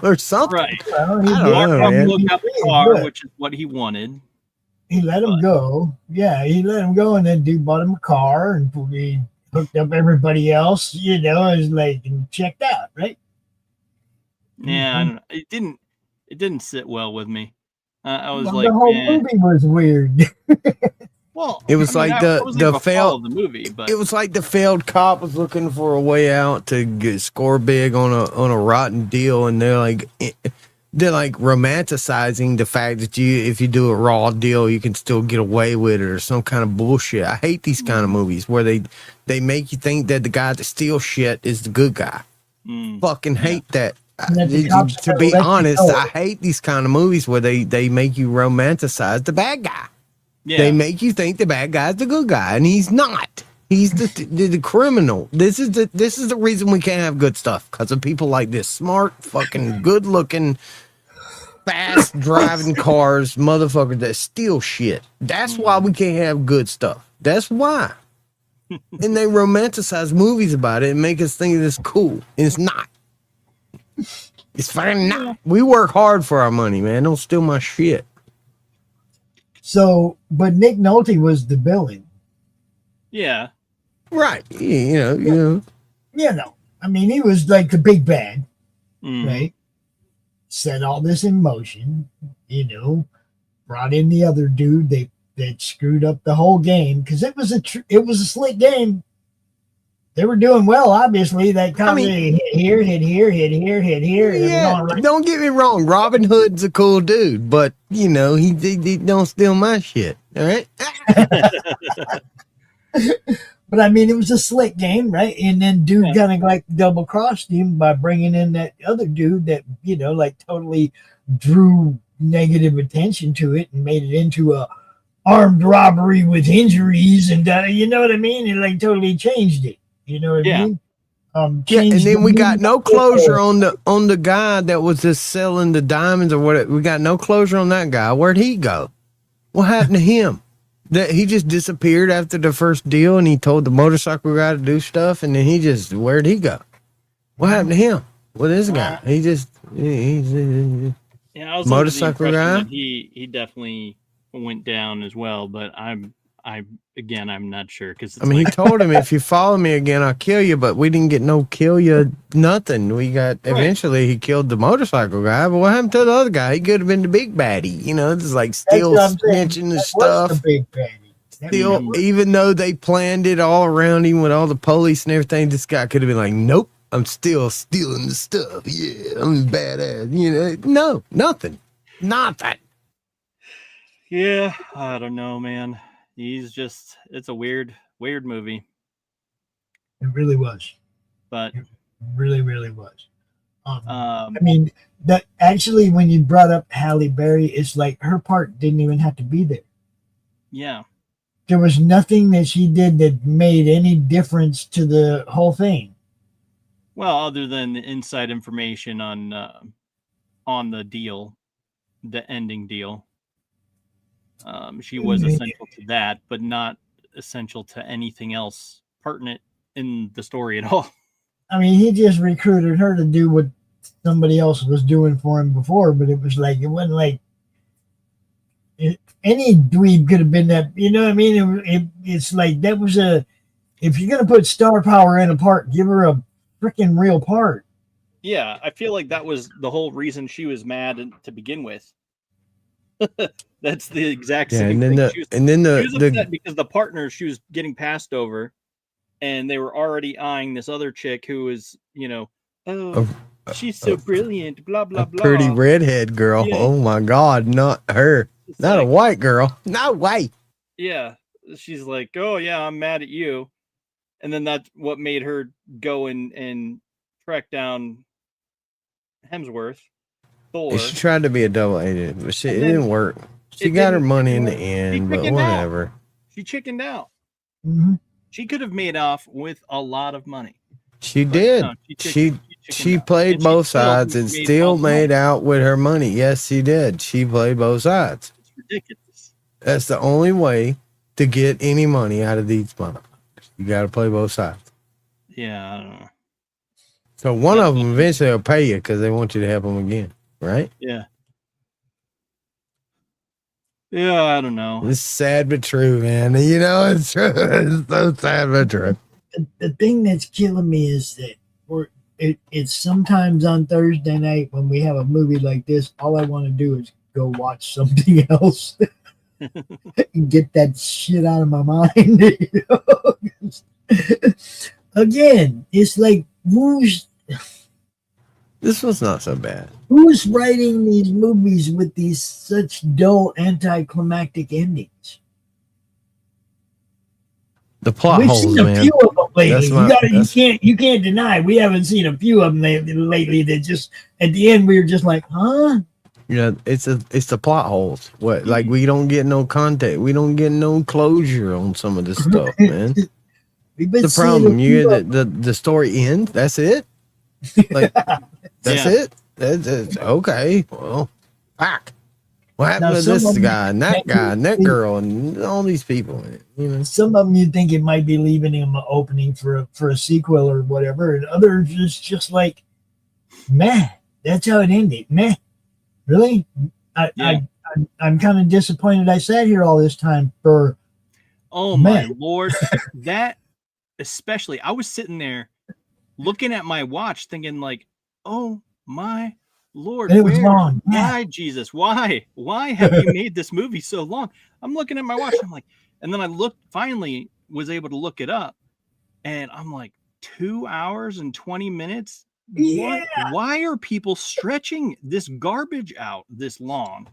or something. Right. Well, I don't know, man. Look up the car, which is what he wanted. He let him go. Yeah, he let him go, and then dude bought him a car, and he hooked up everybody else, and checked out, right? Yeah, I don't know. It didn't sit well with me. I was the whole movie was weird. Well, it was like the failed the movie, but it was like the failed cop was looking for a way out to score big on a rotten deal, and they're like romanticizing the fact that if you do a raw deal, you can still get away with it or some kind of bullshit. I hate these kind of movies where they make you think that the guy that steals shit is the good guy. Fucking hate that. To be honest, I hate these kind of movies where they make you romanticize the bad guy. Yeah. They make you think the bad guy's the good guy, and he's not. He's the criminal. This is the reason we can't have good stuff, because of people like this smart, fucking good looking, fast driving cars, motherfuckers that steal shit. That's why we can't have good stuff. That's why. And they romanticize movies about it and make us think it's cool, and it's not. It's fucking not. We work hard for our money, man. Don't steal my shit. So, but Nick Nolte was the villain. Yeah. Right. You know. I mean, he was like the big bad, right? Set all this in motion, brought in the other dude that screwed up the whole game, because it was a slick game. They were doing well, obviously. That company hit here. Yeah, don't get me wrong. Robin Hood's a cool dude, but he don't steal my shit. All right. But I mean, it was a slick game, right? And then dude kind of like double crossed him by bringing in that other dude that totally drew negative attention to it and made it into a armed robbery with injuries, and you know what I mean? It totally changed it. You know what I mean? And then we got no closure on the guy that was just selling the diamonds or whatever. We got no closure on that guy. Where'd he go? What happened to him? That he just disappeared after the first deal, and he told the motorcycle guy to do stuff, and then where'd he go? What happened to him? What is the guy? He's I was motorcycle guy. That he definitely went down as well, but I'm not sure, because he told him, if you follow me again, I'll kill you. But we didn't get no kill you, nothing. We got eventually he killed the motorcycle guy. But what happened to the other guy? He could have been the big baddie. It's like still snitching and stuff. The big baddie. Still, even though they planned it all around him with all the police and everything, this guy could have been like, nope, I'm still stealing the stuff. Yeah, I'm badass. No, nothing. Yeah, I don't know, man. It's a weird movie. It really was. But it really, really was. I mean, that actually, when you brought up Halle Berry, it's like her part didn't even have to be there. Yeah. There was nothing that she did that made any difference to the whole thing. Well, other than the inside information on the deal, the ending deal. She was essential to that, but not essential to anything else pertinent in the story at all. I mean, he just recruited her to do what somebody else was doing for him before, but it wasn't like any dweeb could have been that, you know what I mean? It's like that was if you're going to put star power in a part, give her a freaking real part. Yeah, I feel like that was the whole reason she was mad to begin with. That's the exact Yeah, same and then thing. the She was upset because the partner she was getting passed over, and they were already eyeing this other chick who was, she's so brilliant, blah blah blah. Pretty redhead girl. Yeah. Oh my God, not her. It's Not like, a white girl. No way. yeah. She's like, oh yeah, I'm mad at you, and then that's what made her go and track down Hemsworth, Thor. She tried to be a double agent, but it didn't work. She it got her didn't- money it in the didn't- end, she but chickened out. whatever. She chickened out. Mhm. She could have made off with a lot of money. She But did. no, She chickened out. played And she both still sides and made still all the money. made out with her money. Yes, she did. She played both sides. It's ridiculous. That's the only way to get any money out of these motherfuckers. You got to play both sides. Yeah, I don't know. So one of them eventually will pay you because they want you to help them again, right? Yeah. Yeah, I don't know. It's sad but true, man. You know, it's true. It's so sad but true. The thing that's killing me is that it's sometimes on Thursday night when we have a movie like this, all I want to do is go watch something else and get that shit out of my mind. You know? Again, it's like This was not so bad. who's writing these movies with these such dull anticlimactic endings? The plot We've holes, seen a man. few of them lately. That's You can't deny we haven't seen a few of them lately that just at the end we were just like, huh? Yeah, it's the plot holes. What, like, we don't get no context. We don't get no closure on some of this stuff, man. We've been The seeing problem, a you few get the story ends. That's it. Like, that's Yeah. it. That's okay. Well, fuck. What happened Now, to some this of them- guy and that guy and that girl and all these people? You know, Some of them you think it might be leaving him an opening for a sequel or whatever, and others it's just like, meh. That's how it ended. Meh. Really? I'm kind of disappointed. I sat here all this time for. Oh my Man. Lord. That especially, I was sitting there looking at my watch thinking like, oh my Lord, And it was long. Yeah. why Jesus, why have you made this movie so long? I'm looking at my watch, I'm like, and then I finally was able to look it up, and I'm like, 2 hours and 20 minutes. Yeah. Why are people stretching this garbage out this long?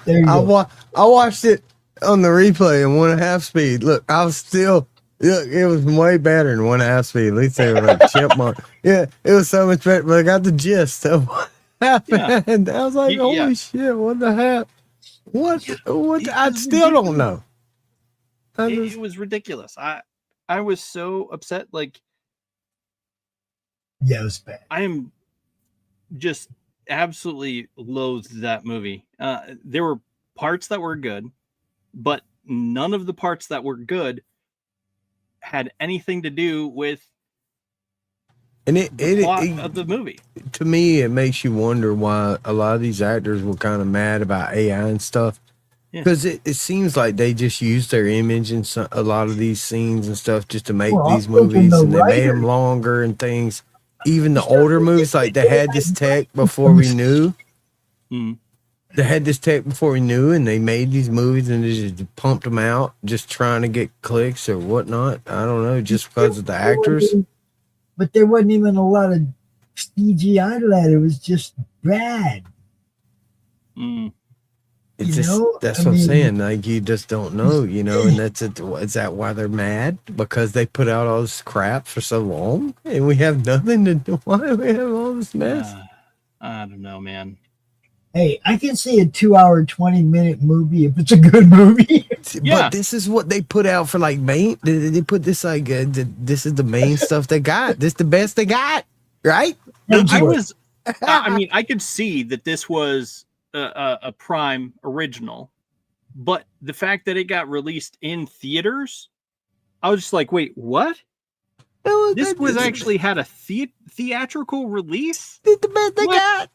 There you go. I watched it on the replay in 1.5 speed. Look, I was still. Look, it was way better than 1.5 speed. At least they were like chipmunk. Yeah, it was so much better. But I got the gist of what happened. I was like, Yeah. holy shit, what the heck? What? I was still don't ridiculous. know. It was ridiculous. I was so upset. Like, Yeah, it was bad. I am just absolutely loathed that movie. There were parts that were good, but none of the parts that were good had anything to do with And the plot of the movie. to me, it makes you wonder why a lot of these actors were kind of mad about AI and stuff. Yeah. Because it seems like they just used their image in a lot of these scenes and stuff just to make Well, these I'm thinking movies, the and they made them writer- longer and things. Even the older movies, like they had this tech before we knew. Mm. They had this tech before we knew, and they made these movies and they just pumped them out, just trying to get clicks or whatnot. I don't know, just because of the actors. But there wasn't even a lot of CGI to that. It was just bad. Mm. It's You just know, that's I what I'm mean- saying. Like, you just don't know, you know, and that's it. Is that why they're mad? Because they put out all this crap for so long, and we have nothing to do. Why do we have all this mess? I don't know, man. Hey, I can see a 2-hour, 20-minute movie if it's a good movie. Yeah. But this is what they put out for like main. They put this like this is the main stuff they got. This the best they got, right? I was. I mean, I could see that this was a Prime original, but the fact that it got released in theaters, I was just like, wait, what? This was actually had a theatrical release. This the best they What?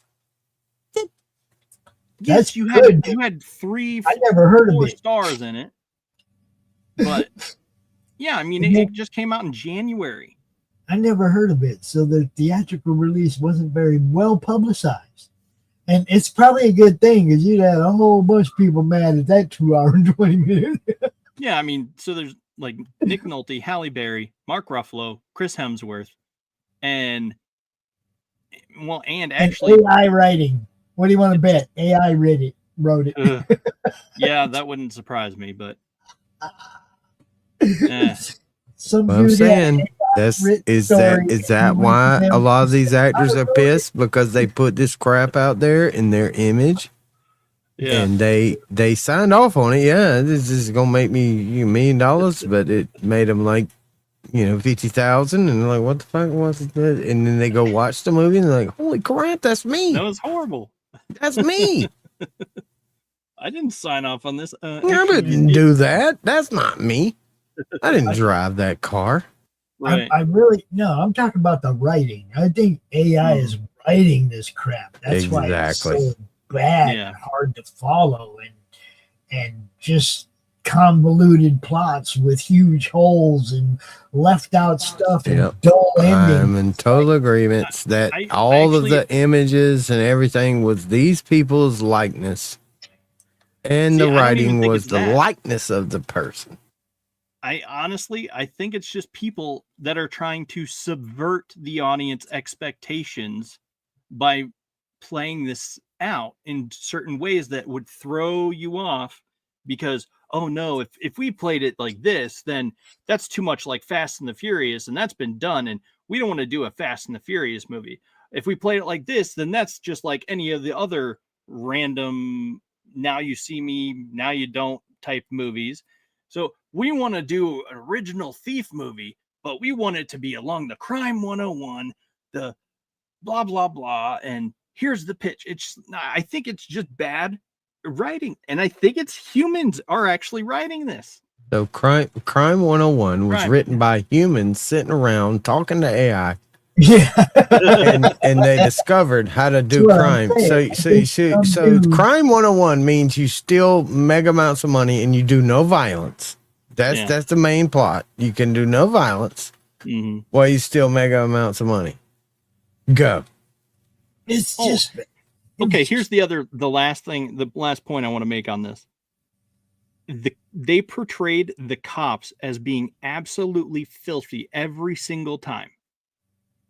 got. Yes, That's you good. had 3, I never heard of 4 it. stars in it, but yeah, I mean, it just came out in January. I never heard of it. So the theatrical release wasn't very well publicized. And it's probably a good thing because you'd have a whole bunch of people mad at that 2 hour and 20 minutes. Yeah, I mean, so there's like Nick Nolte, Halle Berry, Mark Ruffalo, Chris Hemsworth, and actually AI writing. What do you want to bet? AI wrote it. Yeah, that wouldn't surprise me, but Some I'm dude saying written is story that and why went to a lot of them. these actors are pissed because they put this crap out there in their image yeah, and they signed off on it. Yeah, this is gonna make me $1 million, but it made them like 50,000, and they're like, what the fuck was it? And then they go watch the movie and they're like, holy crap, that's me. that was horrible. That's me. I didn't sign off on this. I didn't do that. That's not me. I didn't drive that car. Right. I'm talking about the writing. I think AI is writing this crap. That's why it's so bad and hard to follow and just convoluted plots with huge holes and left out stuff and dull endings. I'm in total agreement that all of the images and everything was these people's likeness. And the writing was the likeness of the person. I think it's just people that are trying to subvert the audience expectations by playing this out in certain ways that would throw you off because, oh no, if we played it like this, then that's too much like Fast and the Furious, and that's been done, and we don't want to do a Fast and the Furious movie. If we played it like this, then that's just like any of the other random now you see me, now you don't type movies. So we want to do an original thief movie, but we want it to be along the crime 101, the blah, blah, blah. And here's the pitch. I think it's just bad writing. And I think it's humans are actually writing this. So Crime 101 was written by humans sitting around talking to AI. Yeah. and they discovered how to do crime. So Crime 101 means you steal mega amounts of money and you do no violence. That's the main plot. You can do no violence while you steal mega amounts of money. Go. It's just okay. Here's the last point I want to make on this. They portrayed the cops as being absolutely filthy every single time.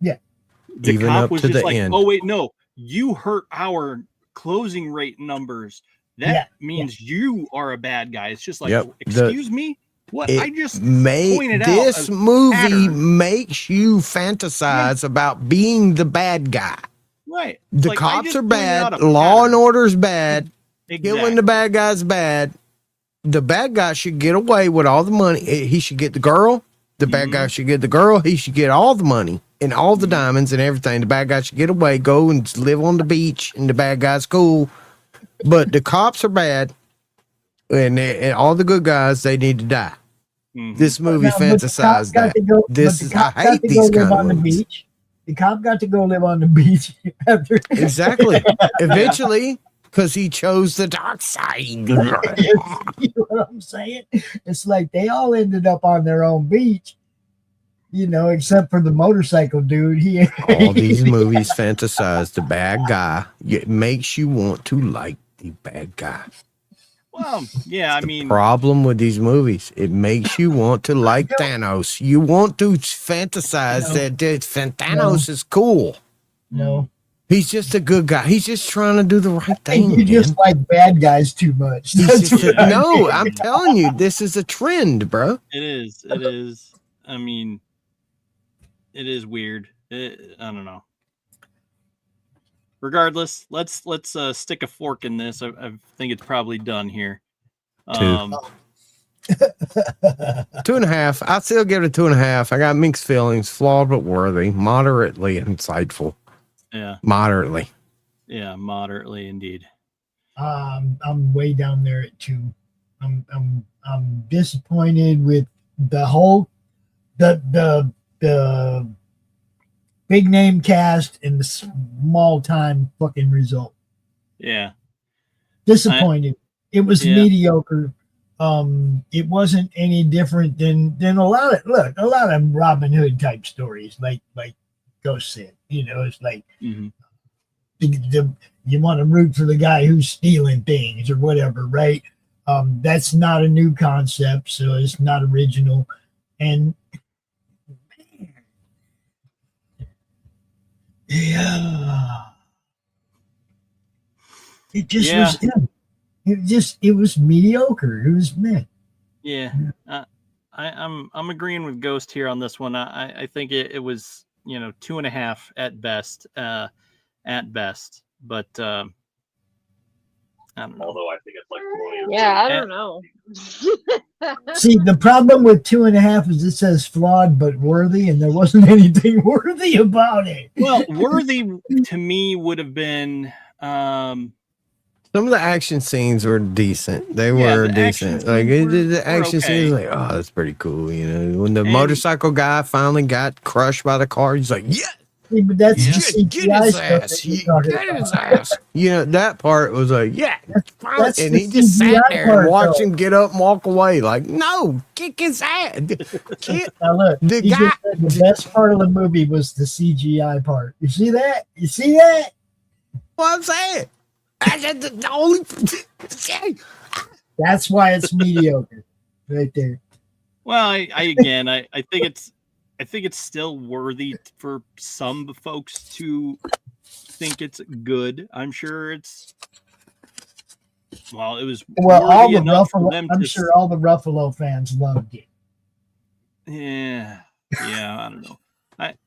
Yeah. The Even cop up was to just the like, end. oh, wait, no, you hurt our closing rate numbers. That means you are a bad guy. It's just like, excuse me? What? I just pointed out. This movie makes you fantasize about being the bad guy. Right. The cops are bad. Law and order's bad. Killing the bad guy's bad. The bad guy should get away with all the money. He should get the girl. The bad guy should get the girl. He should get all the money and all the diamonds and everything. The bad guy should get away, go and live on the beach, and the bad guy's cool. But the cops are bad, and all the good guys, they need to die. This movie fantasized that. I hate these kind of movies. The cop got to go live on the beach after. Exactly. Eventually, because he chose the dark side. You know what I'm saying? It's like they all ended up on their own beach, except for the motorcycle dude. All these movies fantasize the bad guy. It makes you want to like the bad guy. Well, yeah, problem with these movies, it makes you want to like Thanos. You want to fantasize that Thanos is cool. No. He's just a good guy. He's just trying to do the right thing. You just like bad guys too much. No, I'm telling you, this is a trend, bro. It is. It is. It is weird. I don't know. Regardless, let's stick a fork in this. I think it's probably done here. 2.5. I'd still give it a 2.5. I got mixed feelings. Flawed but worthy. Moderately insightful. Yeah. Moderately. Yeah, moderately indeed. I'm way down there at 2. I'm disappointed with the whole the big name cast and the small time fucking result. Yeah. Disappointed. It was mediocre. It wasn't any different than a lot of Robin Hood type stories, like Ghost said. It's like you You want to root for the guy who's stealing things or whatever, right? That's not a new concept, so it's not original. And yeah, it just was. It was mediocre. It was meh. Yeah, I'm agreeing with Ghost here on this one. I think it was 2.5 at best, but I don't know. Although I think it's like 20. Yeah, I don't know. See, the problem with 2.5 is it says flawed but worthy, and there wasn't anything worthy about it. Well, worthy to me would have been some of the action scenes were decent. They were decent. Like the action scenes, like, oh, that's pretty cool. When the motorcycle guy finally got crushed by the car, he's like, yeah. See, but that's Get his ass. Get his ass. That part was like, yeah. That's and the he just sat CGI there part, and watched though. him get up and walk away. Like, no, kick his ass. Now look, The he guy- just said the best part of the movie was the CGI part. You see that? You see that? What I'm saying. That's the only. That's why it's mediocre, right there. Well, I think it's still worthy for some folks to think it's good. I'm sure it's. Well, it was. Well, all worthy the enough for Ruffalo, them I'm to sure all the Ruffalo fans loved it. Yeah, I don't know.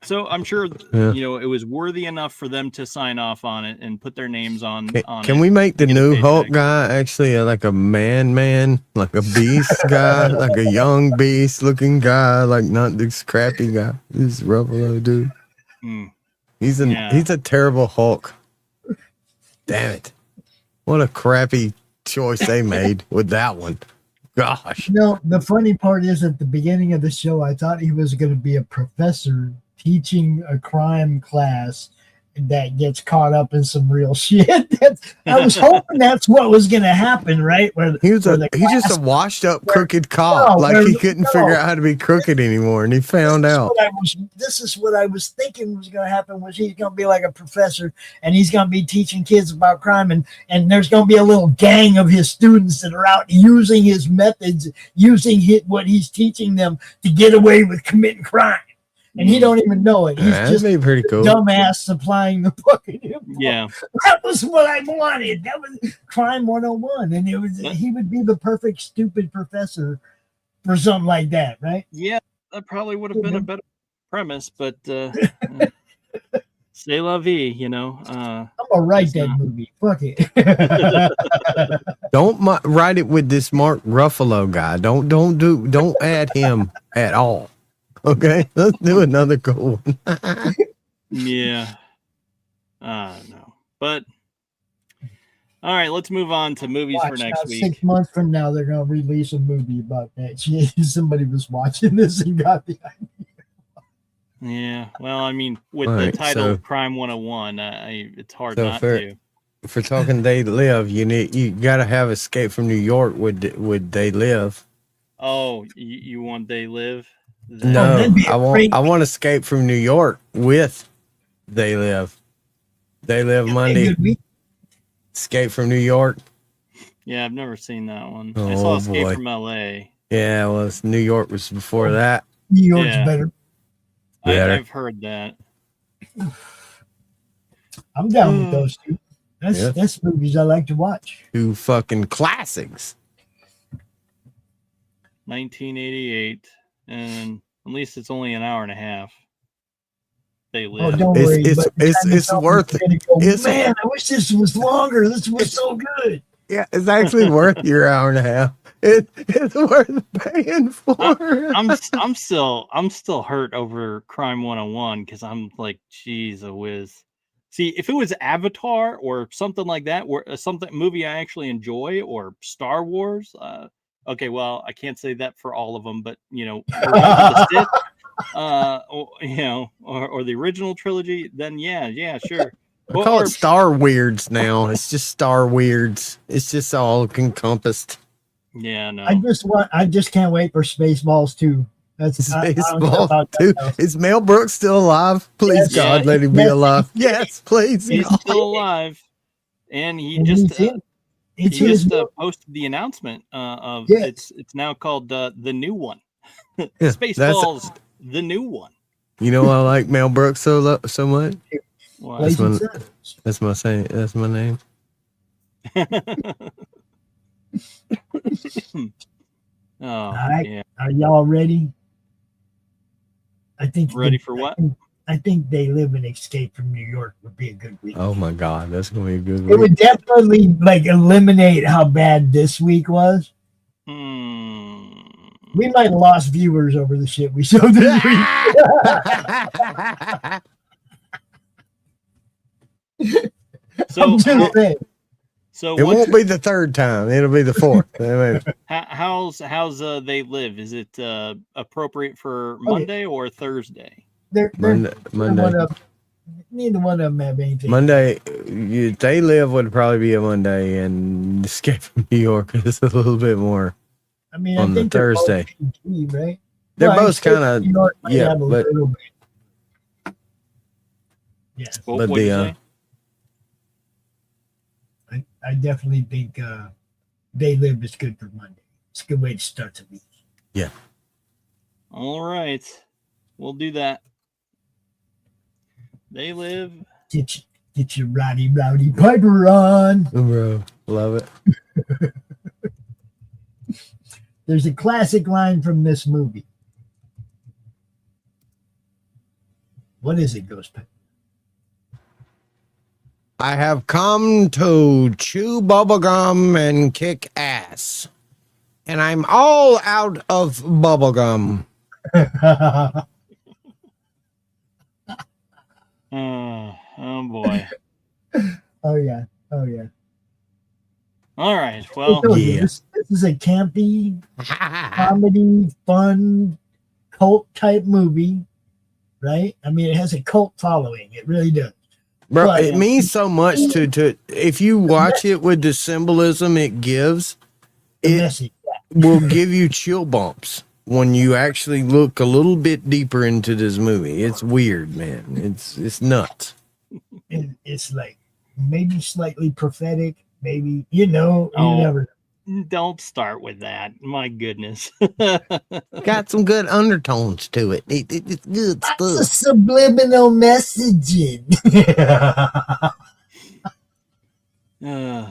So I'm sure it was worthy enough for them to sign off on it and put their names on. Can we make the new Hulk guy actually like a man, like a beast guy, like a young beast looking guy, like not this crappy guy? This Ruffalo dude. He's a terrible Hulk. Damn it! What a crappy choice they made with that one. Gosh. The funny part is at the beginning of the show, I thought he was going to be a professor teaching a crime class that gets caught up in some real shit. I was hoping that's what was going to happen, right? He's just a washed up crooked cop. He couldn't figure out how to be crooked anymore, and he found out. This is what I was thinking was going to happen. Was he's going to be like a professor, and he's going to be teaching kids about crime, and there's going to be a little gang of his students that are out using his methods, what he's teaching them to get away with committing crime. And he don't even know it. He's just be pretty cool. Dumbass supplying the fucking info. Yeah. That was what I wanted. That was Crime 101. And he would be the perfect stupid professor for something like that, right? Yeah, that probably would have been a better premise, but c'est la vie, I'm gonna write that movie. Fuck it. Don't write it with this Mark Ruffalo guy. Don't add him at all. Okay, let's do another cool one. Yeah. No. But all right, let's move on to movies for next week. 6 months from now, they're gonna release a movie about that. Somebody was watching this and got the idea. Yeah. Well, I mean, with the title Crime 101, it's hard not to. If we're talking They Live, you gotta have Escape from New York with They Live. Oh, you want They Live? No, I want Escape from New York with They Live. They Live Monday. Escape from New York. Yeah, I've never seen that one. I saw Escape from LA. Yeah, well, New York was before that. New York's better. I've heard that. I'm down with those two. That's movies I like to watch. Two fucking classics. 1988. And at least it's only an hour and a half. They Live. Oh, don't worry. It's worth it. Man, I wish this was longer. This was so good. Yeah, it's actually worth your hour and a half. It's worth paying for. I'm still hurt over Crime 101 because I'm like, geez, a whiz. See, if it was Avatar or something like that, or something movie I actually enjoy, or Star Wars. Okay, well, I can't say that for all of them, but Revenge of the Sith, or the original trilogy, then yeah, sure. I call it Star Weirds now. It's just Star Weirds. It's just all encompassed. Yeah, no. I just can't wait for Spaceballs 2. That's Spaceballs 2. Is Mel Brooks still alive? Please, God, let him be alive. Yes, please. He's still alive. And he And just he's in. It's he his just movie. posted the announcement of Yes. it's now called the new one. Yeah, that's- Spaceballs, the new one. You know why I like Mel Brooks so much? Why? Blazing That's Saddles. That's my saying. That's my name. Oh, All right. yeah. Are y'all ready? I think Ready for what? I think They Live and Escape from New York would be a good week. Oh my God, that's gonna be a good It week. would definitely like eliminate how bad this week was. We might have lost viewers over the shit we showed this week. So, I'm just saying. so It what's, won't be the third time. It'll be the fourth. how's They Live? Is it appropriate for Okay. Monday or Thursday? They're Monday. neither one of them have anything. Monday. They Live would probably be a Monday, and Escape from New York is a little bit more. I mean, on I the think they're both Thursday. PG, right? They're Well, both Escape kind of from New York might yeah, have a but little bit. Yeah, What, But what'd you the, say? I definitely think They Live is good for Monday. It's a good way to start the week. All right, we'll do that. They Live. Get your Rowdy Piper on. bro, love it. There's a classic line from this movie. What is it, Ghost Pepper? I have come to chew bubblegum and kick ass. And I'm all out of bubblegum. Oh boy. Oh yeah. Oh yeah. All right. Well, Yeah. This is a campy, comedy, fun, cult type movie, right? I mean, it has a cult following. It really does. Bro, But- it means so much to if you watch it with the symbolism it gives, The it message. will give you chill bumps when you actually look a little bit deeper into this movie. It's weird, man. It's nuts. It's like maybe slightly prophetic. Maybe you Oh. never. don't start with that. My goodness. Got some good undertones to it. It's good That's a stuff. subliminal messaging.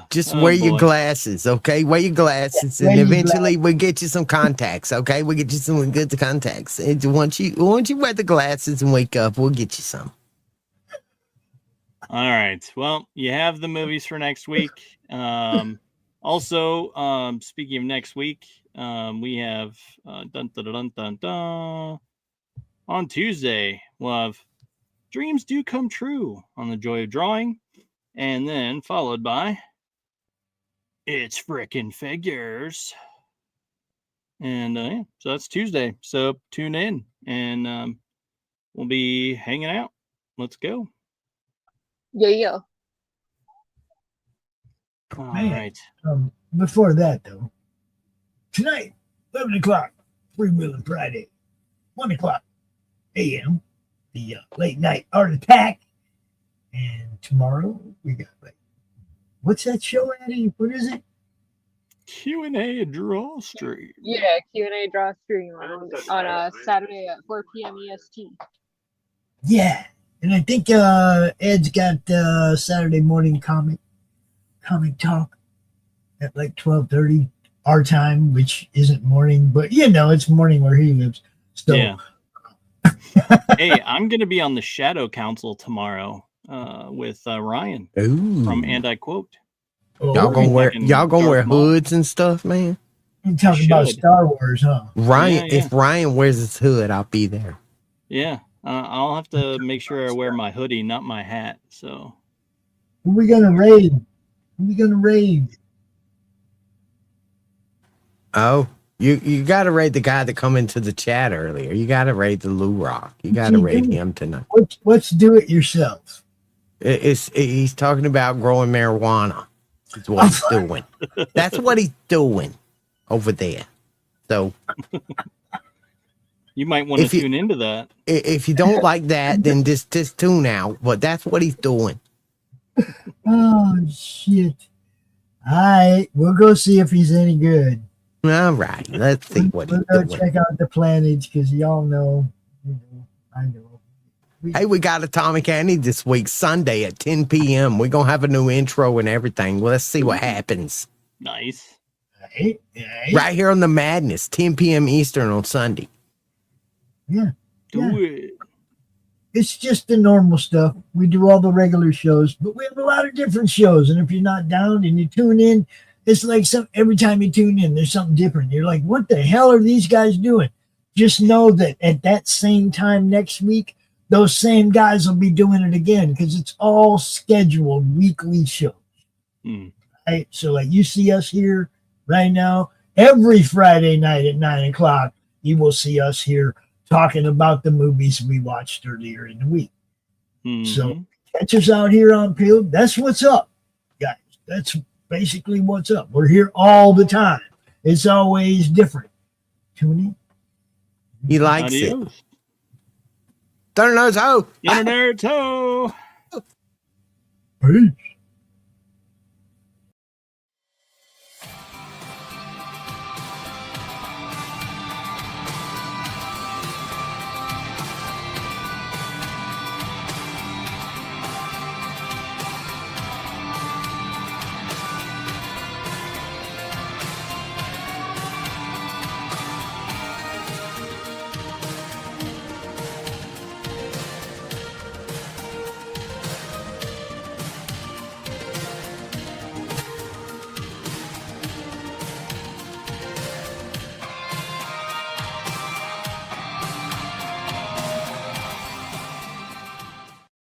Just Oh, wear your boy. glasses, okay? Wear your glasses, Yeah, and wear your eventually we'll get you some contacts, okay? We'll get you some good contacts. And once you wear the glasses and wake up, we'll get you some. All right. Well, you have the movies for next week. Also, speaking of next week, we have on Tuesday, we'll have Dreams Do Come True on the Joy of Drawing, and then followed by It's Frickin' Figures. And yeah, so that's Tuesday. So tune in, and we'll be hanging out. Let's go. Yeah. All Man. right. Before that, though, tonight, 11 o'clock, Freewheeling Friday, 1 o'clock a.m., the late night art attack. And tomorrow, we got, what's that show, Addie? What is it? Q&A draw stream. Yeah, Q&A draw stream on Saturday at 4 p.m. EST. Yeah. And I think Ed's got Saturday morning comic talk at like 12:30 our time, which isn't morning, but it's morning where he lives. So Yeah. Hey, I'm going to be on the Shadow Council tomorrow with Ryan Ooh. from And I Quote. Y'all gonna wear Darth Maul. hoods and stuff, man. You're talking about should. Star Wars, huh? Ryan, Yeah. if Ryan wears his hood, I'll be there. Yeah. I'll have to make sure I wear my hoodie, not my hat. So Who we gonna raid? Oh, you got to raid the guy that come into the chat earlier. You got to raid the Lou Rock. You got to raid him tonight. Let's do it yourself. He's talking about growing marijuana. That's what he's doing. That's what he's doing over there. So you might want to tune into that. if you don't like that, then just tune out. But that's what he's doing. Oh shit! All right, we'll go see if he's any good. All right, let's see what We'll he's go doing. check out the planets because y'all know, I know. Hey, we got Atomic Annie this week, Sunday at 10 p.m. We're going to have a new intro and everything. Well, let's see what happens. Nice. Right? Right here on the Madness, 10 p.m. Eastern on Sunday. Yeah. Do it. It's just the normal stuff. We do all the regular shows, but we have a lot of different shows. And if you're not down and you tune in, it's like every time you tune in, there's something different. You're like, what the hell are these guys doing? Just know that at that same time next week, those same guys will be doing it again because it's all scheduled weekly shows. Right? So like you see us here right now, every Friday night at 9:00, you will see us here talking about the movies we watched earlier in the week. So catch us out here on Peel. That's what's up, guys. That's basically what's up. We're here all the time. It's always different. Tune in. He likes Adios. it. Thunder Nose Ho. Thunder Nose Ho. Peace.